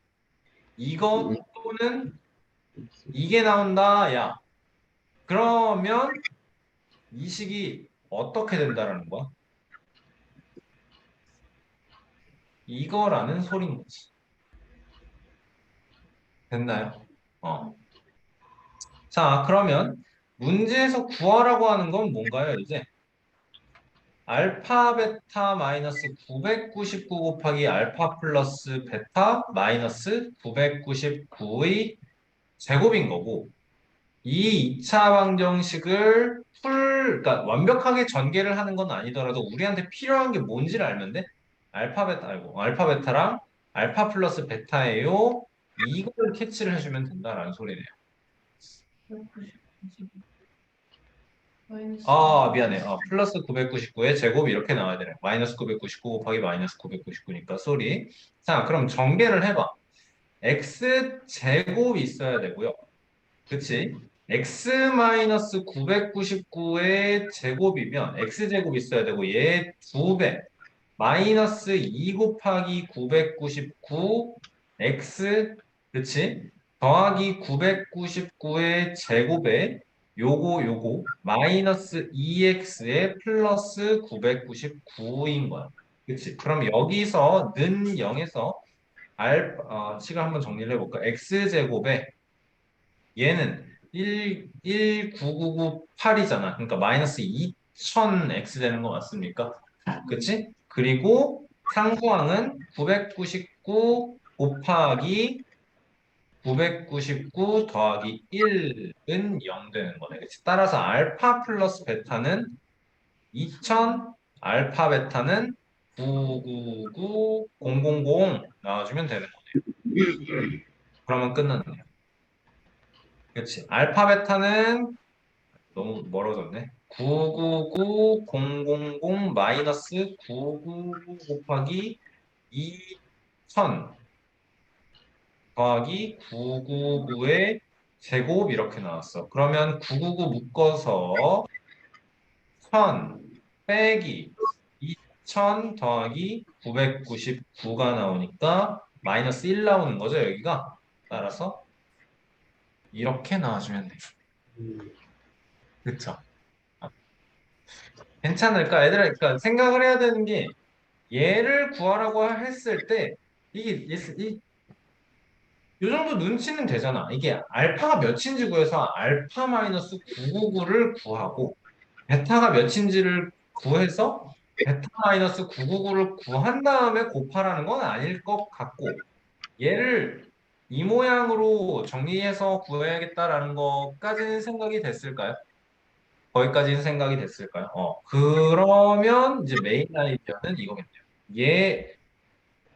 이거 또는 이게 나온다. 야. 그러면 이 식이 어떻게 된다라는 거야? 이거라는 소린 거지. 됐나요? 자, 그러면 문제에서 구하라고 하는 건 뭔가요, 이제? 알파 베타 마이너스 999 곱하기 알파 플러스 베타 마이너스 999의 제곱인 거고 이 2차 방정식을 그러니까 완벽하게 전개를 하는 건 아니더라도 우리한테 필요한 게 뭔지를 알면 돼. 알파 베타랑 알파 플러스 베타예요. 이거를 캐치를 해주면 된다라는 소리네요. 아, 미안해. 플러스 999의 제곱 이렇게 나와야 되네. 마이너스 999 곱하기 마이너스 999니까 쏘리. 자, 그럼 전개를 해봐. x 제곱이 있어야 되고요. 그치? x 마이너스 999의 제곱이면 x 제곱 있어야 되고 얘 2배 마이너스 2 곱하기 999 x 그치? 더하기 999의 제곱에 요거 마이너스 2x의 플러스 999인 거야. 그치? 그럼 여기서 는 0에서 식을 한번 정리를 해볼까? x제곱에 얘는 19998이잖아. 그러니까 마이너스 2000x 되는 거 맞습니까? 그치? 그리고 상수항은 999 곱하기 999 더하기 1은 0 되는 거네. 그치? 따라서 알파 플러스 베타는 2000, 알파 베타는 999000 나와주면 되는 거네요. 그러면 끝났네요. 그치? 알파 베타는 너무 멀어졌네. 999000 마이너스 999 곱하기 2000 더하기 999의 제곱 이렇게 나왔어. 그러면 999 묶어서 1000 빼기 2000 더하기 999가 나오니까 마이너스 1 나오는 거죠, 여기가. 따라서 이렇게 나와주면 돼. 그쵸? 괜찮을까? 얘들아, 그러니까 생각을 해야 되는 게 얘를 구하라고 했을 때 이게 이 정도 눈치는 되잖아. 이게 알파가 몇인지 구해서 알파 마이너스 999를 구하고 베타가 몇인지를 구해서 베타 마이너스 999를 구한 다음에 곱하라는 건 아닐 것 같고 얘를 이 모양으로 정리해서 구해야겠다라는 것까지는 생각이 됐을까요? 거기까지는 생각이 됐을까요? 그러면 이제 메인 아이디어는 이거겠네요. 얘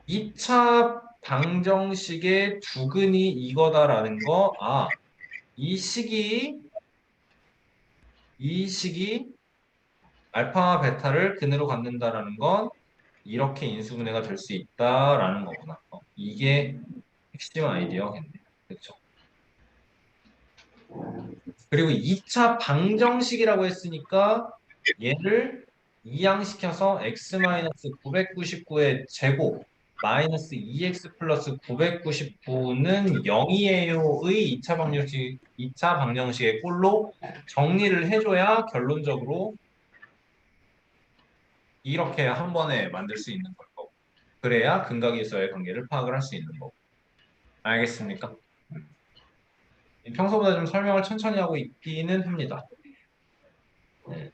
2차 방정식의 두근이 이거다라는 거, 이 식이 알파와 베타를 근으로 갖는다라는 건 이렇게 인수분해가 될 수 있다라는 거구나. 이게 핵심 아이디어겠네요. 그렇죠? 그리고 2차 방정식이라고 했으니까 얘를 이항시켜서 x-999의 제곱 마이너스 2x 플러스 999는 0이에요의 2차 방정식의 꼴로 정리를 해줘야 결론적으로 이렇게 한 번에 만들 수 있는 걸 거고 그래야 근각에서의 관계를 파악을 할 수 있는 거고 알겠습니까? 평소보다 좀 설명을 천천히 하고 있기는 합니다. 네.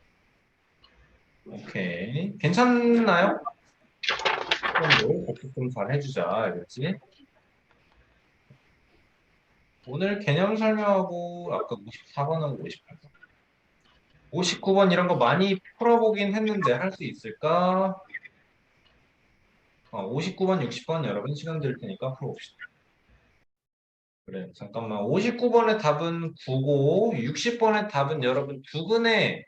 오케이. 괜찮나요? 좀 잘 해주자. 알겠지? 오늘 개념 설명하고 아까 54번하고 58번. 59번 이런 거 많이 풀어보긴 했는데 할 수 있을까? 59번, 60번 여러분 시간 드릴 테니까 풀어봅시다. 그래, 잠깐만. 59번의 답은 9고 60번의 답은 여러분 두근의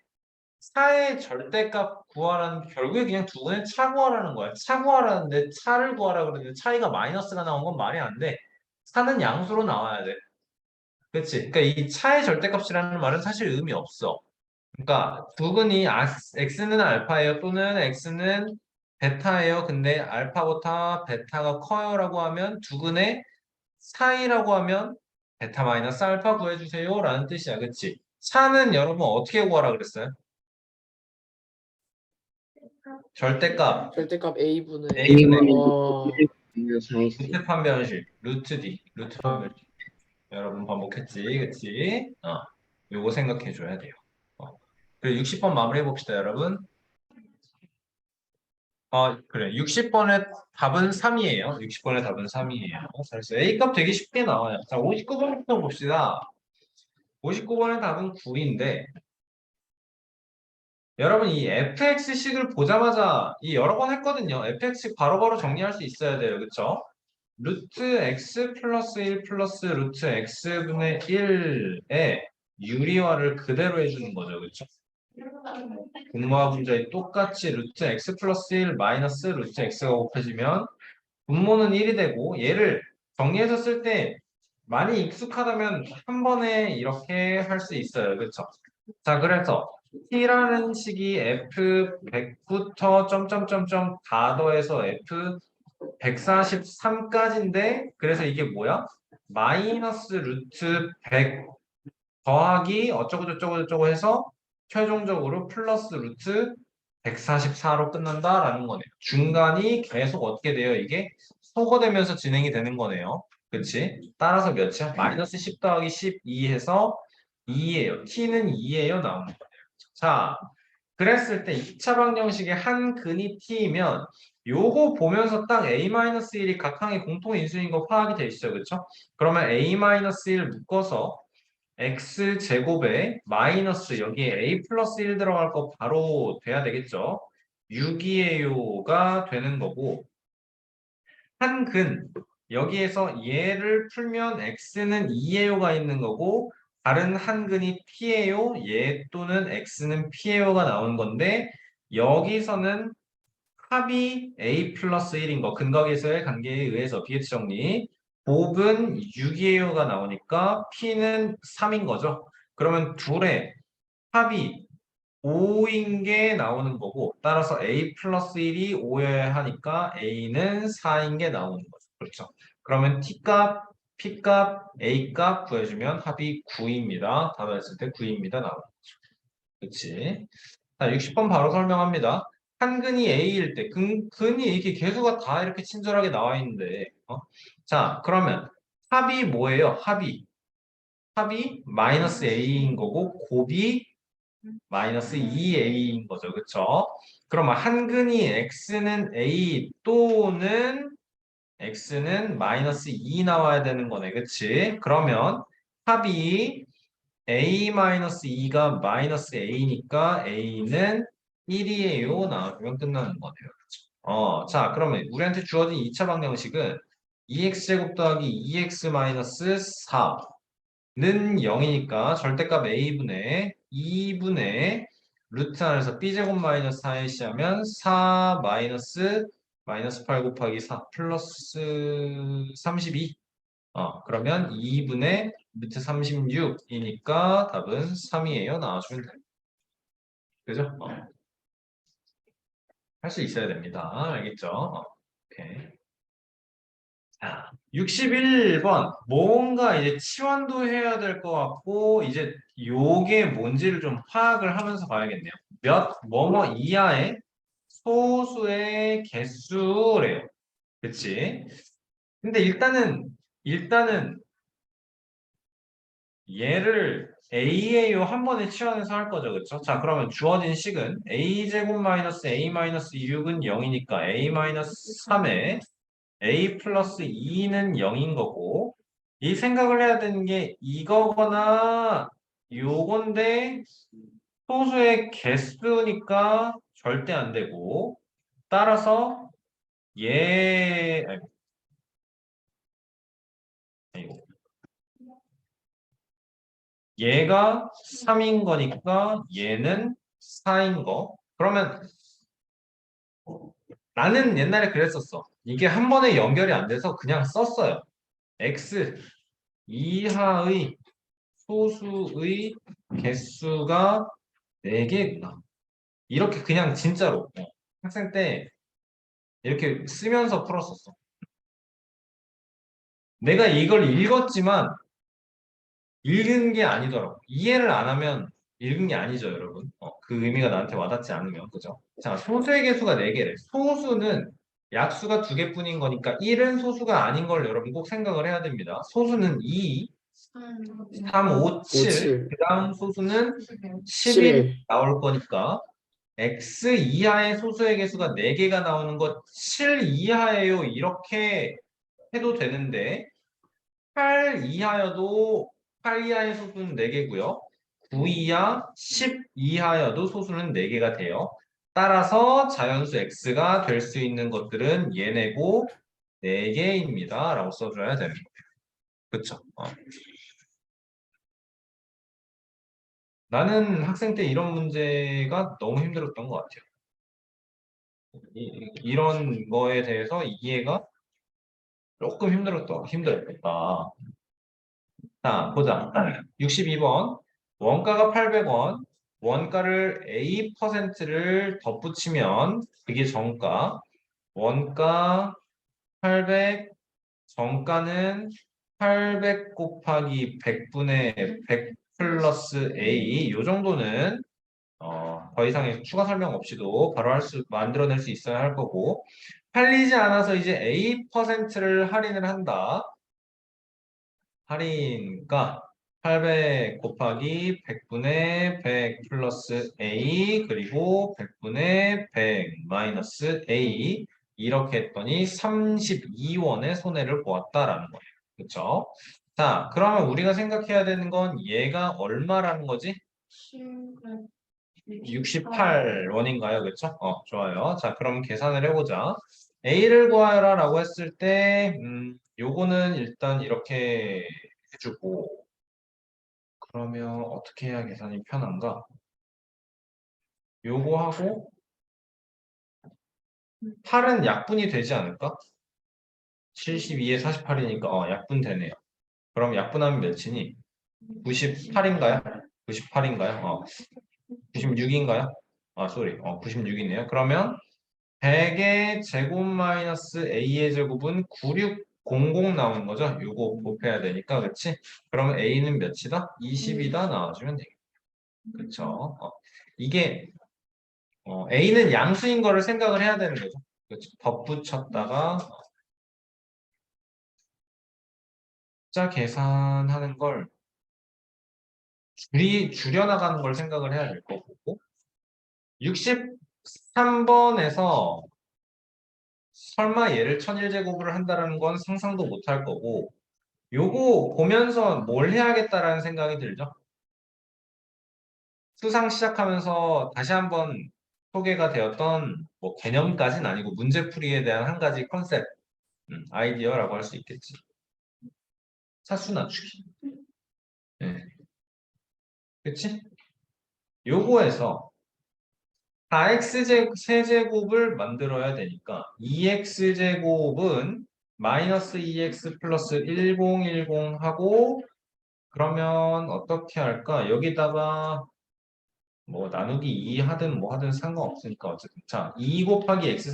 차의 절대값 구하라는 결국에 그냥 두근의 차 구하라는 거야. 차 구하라는데 차를 구하라 그러는데 차이가 마이너스가 나온 건 말이 안 돼. 차는 양수로 나와야 돼. 그렇지? 그러니까 이 차의 절대값이라는 말은 사실 의미 없어. 그러니까 두근이 x는 알파예요 또는 x는 베타예요. 근데 알파보다 베타가 커요라고 하면 두근의 사이라고 하면 베타 마이너스 알파 구해주세요 라는 뜻이야. 그치? 차는 여러분 어떻게 구하라 그랬어요? 절대값 절대값 A분의 A분의 와, 루트 판별식 루트 D 루트 판별식 여러분 반복했지 그치? 요거 생각해 줘야 돼요. 그래 60번 마무리해 봅시다 여러분. 그래 60번의 답은 3이에요. 60번의 답은 3이에요. 그래서 A값 되게 쉽게 나와요. 자 59번부터 봅시다. 59번의 답은 9인데 여러분 이 fx식을 보자마자 이 여러 번 했거든요. fx식 바로바로 정리할 수 있어야 돼요. 그쵸? 루트 x 플러스 1 플러스 루트 x분의 1의 유리화를 그대로 해주는 거죠. 그쵸? 분모와 분자에 똑같이 루트 x 플러스 1 마이너스 루트 x가 곱해지면 분모는 1이 되고 얘를 정리해서 쓸 때 많이 익숙하다면 한 번에 이렇게 할 수 있어요. 그쵸? 자, 그래서 t라는 식이 f100부터 점점점점 다 더해서 f 143까지인데 그래서 이게 뭐야? 마이너스 루트 100 더하기 어쩌고 저쩌고 저쩌고 해서 최종적으로 플러스 루트 144로 끝난다라는 거네요. 중간이 계속 어떻게 돼요? 이게 소거되면서 진행이 되는 거네요. 그치? 따라서 몇이야? 마이너스 10 더하기 12 해서 2예요. t는 2예요. 나오는 거예요. 자, 그랬을 때 2차 방정식의 한 근이 t이면 요거 보면서 딱 a-1이 각항의 공통인수인 거 파악이 돼 있어요. 그쵸? 그러면 a-1 묶어서 x제곱에 마이너스 여기에 a 플러스 1 들어갈 거 바로 돼야 되겠죠? 6이에요가 되는 거고 한 근 여기에서 얘를 풀면 x는 2에요가 있는 거고 다른 한 근이 p예요. 얘 또는 x는 p예요가 나오는 건데 여기서는 합이 a 플러스 1인 거 근각에서의 관계에 의해서 BH 정리 곱은 6이에요가 나오니까 p는 3인 거죠. 그러면 둘의 합이 5인 게 나오는 거고 따라서 a 플러스 1이 5여야 하니까 a는 4인 게 나오는 거죠. 그렇죠. 그러면 t 값, p 값, a 값 구해주면 합이 9입니다. 답했을 때 9입니다. 나오는 거죠. 그렇지. 자, 60번 바로 설명합니다. 한 근이 a일 때 근이 이렇게 개수가 다 이렇게 친절하게 나와 있는데 자, 그러면 합이 뭐예요? 합이 마이너스 a인 거고 곱이 마이너스 2a인 거죠. 그쵸? 그러면 한 근이 x는 a 또는 x는 마이너스 2 나와야 되는 거네. 그치? 그러면 합이 a-2가 마이너스 a니까 a는 1이에요. 나와주면 끝나는 거네요. 자, 그러면 우리한테 주어진 2차 방정식은 2x제곱 더하기 2x 마이너스 4는 0이니까 절대값 a분의 2분의 루트 안에서 b제곱 마이너스 4ac 하면 4 마이너스 8 곱하기 4 플러스 32 그러면 2분의 루트 36이니까 답은 3이에요. 나와주면 돼요. 그죠? 할 수 있어야 됩니다. 알겠죠? 오케이. 자, 61번. 뭔가 이제 치환도 해야 될 것 같고, 이제 요게 뭔지를 좀 파악을 하면서 봐야겠네요. 뭐뭐 이하의 소수의 개수래요. 그치? 근데 일단은 얘를 A에요 한 번에 치환해서 할 거죠. 그쵸? 자, 그러면 주어진 식은 A제곱 마이너스 A 마이너스 6은 0이니까 A 마이너스 3에 A 플러스 2는 0인 거고 이 생각을 해야 되는 게 이거거나 요건데 소수의 개수니까 절대 안 되고 따라서 아이고, 얘가 3인 거니까 얘는 4인 거. 그러면 나는 옛날에 그랬었어. 이게 한 번에 연결이 안 돼서 그냥 썼어요. x 이하의 소수의 개수가 4개구나. 이렇게 그냥 진짜로 학생 때 이렇게 쓰면서 풀었었어. 내가 이걸 읽었지만 읽은 게 아니더라고. 이해를 안 하면 읽은 게 아니죠, 여러분. 그 의미가 나한테 와닿지 않으면, 그죠? 자, 소수의 개수가 4개래. 소수는 약수가 2개뿐인 거니까 1은 소수가 아닌 걸 여러분 꼭 생각을 해야 됩니다. 소수는 2, 3, 5, 7. 57, 그 다음 소수는 11 11. 나올 거니까 x 이하의 소수의 개수가 4개가 나오는 거 7 이하예요. 이렇게 해도 되는데 8 이하여도 8 이하의 소수는 4개고요. 9 이하, 10 이하여도 소수는 4개가 돼요. 따라서 자연수 x가 될 수 있는 것들은 얘네고 4개입니다. 라고 써줘야 되는 거예요. 그쵸? 나는 학생 때 이런 문제가 너무 힘들었던 것 같아요. 이런 거에 대해서 이해가 조금 힘들었다. 자, 보자. 62번. 원가가 800원. 원가를 A%를 덧붙이면 그게 정가. 원가 800, 정가는 800 곱하기 100분의 100 플러스 A. 요 정도는 더 이상의 추가 설명 없이도 바로 만들어낼 수 있어야 할 거고. 팔리지 않아서 이제 A%를 할인을 한다. 할인가 800 곱하기 100분의 100 플러스 A 그리고 100분의 100 마이너스 A 이렇게 했더니 32원의 손해를 보았다라는 거예요. 그렇죠? 자, 그러면 우리가 생각해야 되는 건 얘가 얼마라는 거지? 68원인가요? 그렇죠? 좋아요. 자, 그럼 계산을 해보자. A를 구하라라고 했을 때, 요거는 일단 이렇게 해주고, 그러면 어떻게 해야 계산이 편한가? 요거 하고, 8은 약분이 되지 않을까? 72에 48이니까, 약분 되네요. 그럼 약분하면 몇이니? 98인가요? 98인가요? 96인가요? 쏘리. 96이네요. 그러면 100의 제곱 마이너스 a의 제곱은 9600 나오는 거죠? 요거 곱해야 되니까, 그렇지? 그러면 a는 몇이다? 20이다 나와주면 되겠다. 그쵸? 이게 a는 양수인 거를 생각을 해야 되는 거죠. 그렇죠? 덧붙였다가 숫자 계산하는 걸 줄여나가는 걸 생각을 해야 될 거고 63번에서 설마 얘를 1001제곱을 한다는 건 상상도 못 할 거고 요거 보면서 뭘 해야겠다라는 생각이 들죠. 수상 시작하면서 다시 한번 소개가 되었던 뭐 개념까지는 아니고 문제풀이에 대한 한 가지 컨셉, 아이디어라고 할 수 있겠지. 차수 낮추기. 네. 그치? 요거에서 4x 세제곱을 만들어야 되니까 2x제곱은 마이너스 2x 플러스 1010 하고 그러면 어떻게 할까? 여기다가 뭐 나누기 2 하든 뭐 하든 상관없으니까 어쨌든 자 2 곱하기 x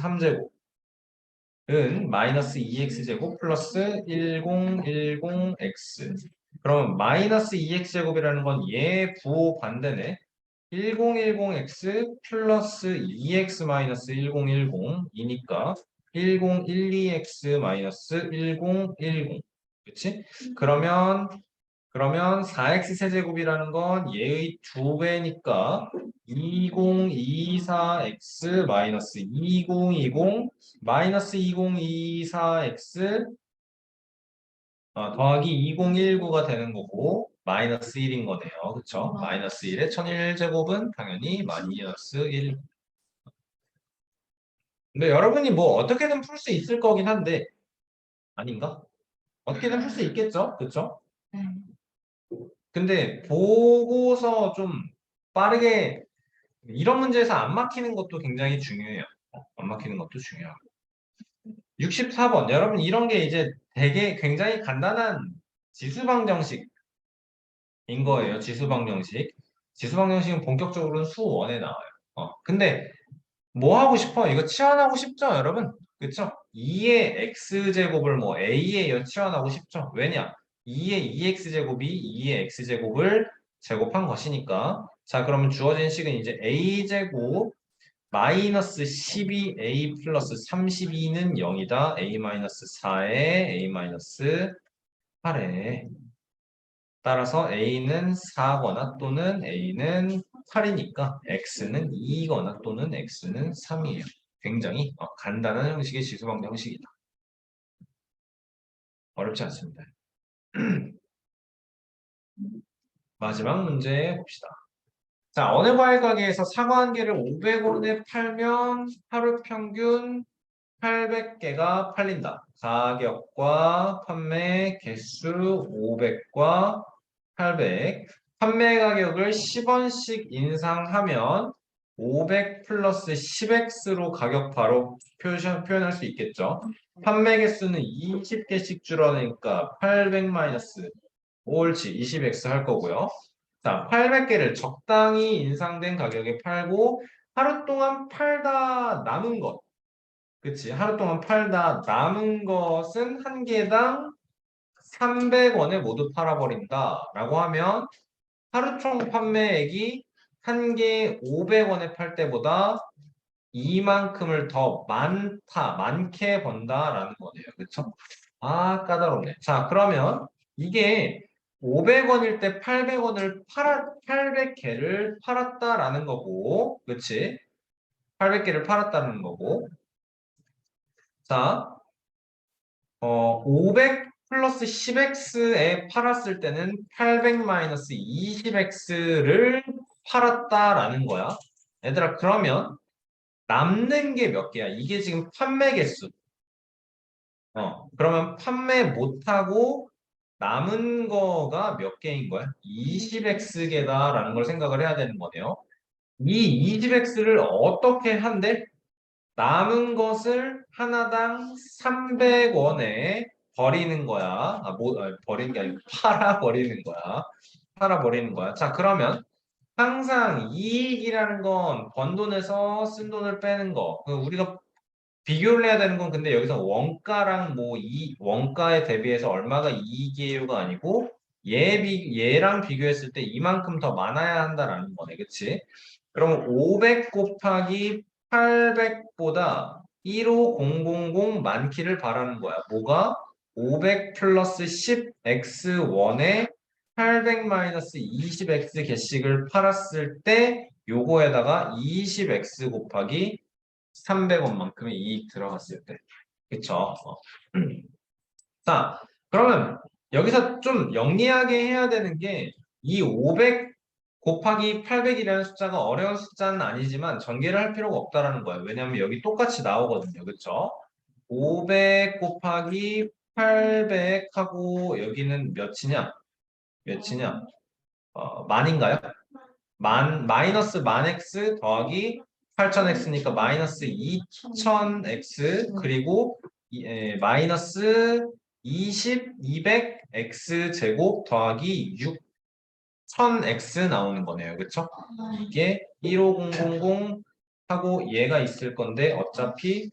3제곱은 마이너스 2x제곱 플러스 1010x 그럼 마이너스 2x제곱이라는 건 얘 부호 반대네 1010x 플러스 2x 마이너스 1010이니까 1012x 마이너스 1010 그치? 그러면 4x 세제곱이라는 건 얘의 2배니까 2024x 마이너스 2020 마이너스 2024x 더하기 2019가 되는 거고 마이너스 1인 거네요. 그쵸? 마이너스 1의 1001제곱은 당연히 마이너스 1. 근데 여러분이 뭐 어떻게든 풀 수 있을 거긴 한데 아닌가? 어떻게든 풀 수 있겠죠? 그쵸? 근데 보고서 좀 빠르게 이런 문제에서 안 막히는 것도 굉장히 중요해요. 안 막히는 것도 중요하고. 64번. 여러분 이런 게 이제 되게 굉장히 간단한 지수방정식인 거예요. 지수방정식. 지수방정식은 본격적으로는 수원에 나와요. 근데 뭐 하고 싶어? 이거 치환하고 싶죠, 여러분? 그쵸? 2의 x제곱을 뭐 a에 치환하고 싶죠? 왜냐? 2의 2x제곱이 2의 x제곱을 제곱한 것이니까. 자, 그러면 주어진 식은 이제 a제곱 마이너스 12a 플러스 32는 0이다. a 마이너스 4에 a 마이너스 8에 따라서 a는 4거나 또는 a는 8이니까 x는 2거나 또는 x는 3이에요. 굉장히 간단한 형식의 지수방정 형식이다. 어렵지 않습니다. 마지막 문제 봅시다. 자, 어느 과일 가게에서 사과 한 개를 500원에 팔면 하루 평균 800개가 팔린다. 가격과 판매 개수 500과 800. 판매 가격을 10원씩 인상하면 500 플러스 10x로 가격 바로 표현할 수 있겠죠. 판매 개수는 20개씩 줄어드니까 800 마이너스 옳지 20x 할 거고요. 자, 800개를 적당히 인상된 가격에 팔고 하루 동안 팔다 남은 것. 그치? 하루 동안 팔다 남은 것은 한 개당 300원에 모두 팔아버린다. 라고 하면 하루 총 판매액이 한 개 500원에 팔 때보다 이만큼을 더 많게 번다라는 거네요. 그쵸? 아, 까다롭네. 자, 그러면 이게 500원일 때 800개를 팔았다라는 거고, 그치? 800개를 팔았다는 거고. 자, 500 플러스 10x에 팔았을 때는 800 마이너스 20x를 팔았다라는 거야. 얘들아, 그러면 남는 게 몇 개야? 이게 지금 판매 개수. 그러면 판매 못하고 남은 거가 몇 개인 거야? 20x개다라는 걸 생각을 해야 되는 거네요. 이 20x를 어떻게 한대? 남은 것을 하나당 300원에 버리는 거야. 버리는 게 아니고 팔아버리는 거야. 팔아버리는 거야. 자, 그러면 항상 이익이라는 건 번 돈에서 쓴 돈을 빼는 거. 우리가 비교를 해야 되는 건 근데 여기서 원가랑 뭐 이 원가에 대비해서 얼마가 이익이에요가 아니고 얘랑 비교했을 때 이만큼 더 많아야 한다라는 거네. 그치? 그러면 500 곱하기 800보다 15000 많기를 바라는 거야. 뭐가? 500 플러스 10x1에 800 마이너스 20x 개씩을 팔았을 때 요거에다가 20x 곱하기 300원만큼의 이익 들어갔을 때. 그쵸? 자, 그러면 여기서 좀 영리하게 해야 되는 게 이 500 곱하기 800이라는 숫자가 어려운 숫자는 아니지만 전개를 할 필요가 없다라는 거예요. 왜냐하면 여기 똑같이 나오거든요. 그쵸? 500 곱하기 800하고 여기는 몇이냐? 몇이냐? 만인가요? 마이너스 만 x 더하기 8000x니까 마이너스 2000x 그리고 마이너스 200x 제곱 더하기 6000x 나오는 거네요. 그쵸? 이게 15000 하고 얘가 있을 건데 어차피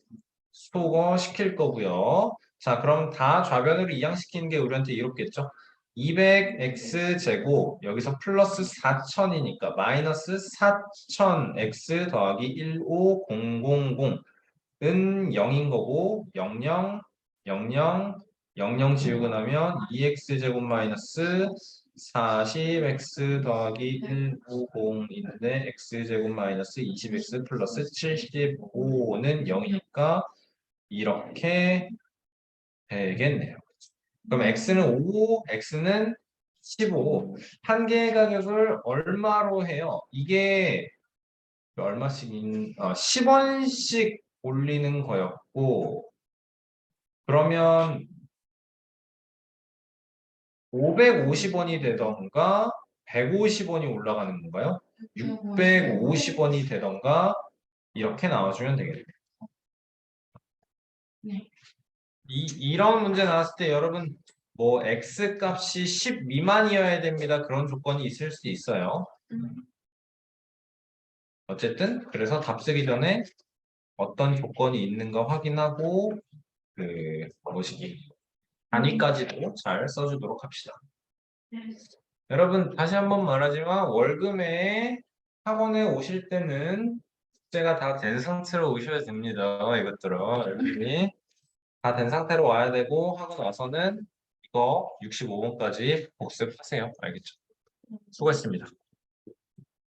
소거 시킬 거고요. 자, 그럼 다 좌변으로 이항시키는 게 우리한테 이롭겠죠? 200x 제곱 여기서 플러스 4000이니까 마이너스 4000x 더하기 15000은 0인 거고 00 00 00 지우고 나면 2x 제곱 마이너스 40x 더하기 150인데 x 제곱 마이너스 20x 플러스 75는 0이니까 이렇게 되겠네요. 그럼 x는 5, x는 15. 한 개의 가격을 얼마로 해요? 이게 얼마씩 10원씩 올리는 거였고 그러면 550원이 되던가 150원이 올라가는 건가요? 650원이 되던가 이렇게 나와주면 되겠네요. 네. 이런 문제 나왔을 때 여러분 뭐 x 값이 10 미만이어야 됩니다. 그런 조건이 있을 수 있어요. 어쨌든 그래서 답 쓰기 전에 어떤 조건이 있는가 확인하고 그 뭐시기 단위까지도 잘 써주도록 합시다. 여러분 다시 한번 말하지만 월급에 학원에 오실 때는 숙제가 다 된 상태로 오셔야 됩니다. 이것들은 여러분이 다 된 상태로 와야 되고 하고 나서는 이거 65번까지 복습하세요. 알겠죠? 수고했습니다.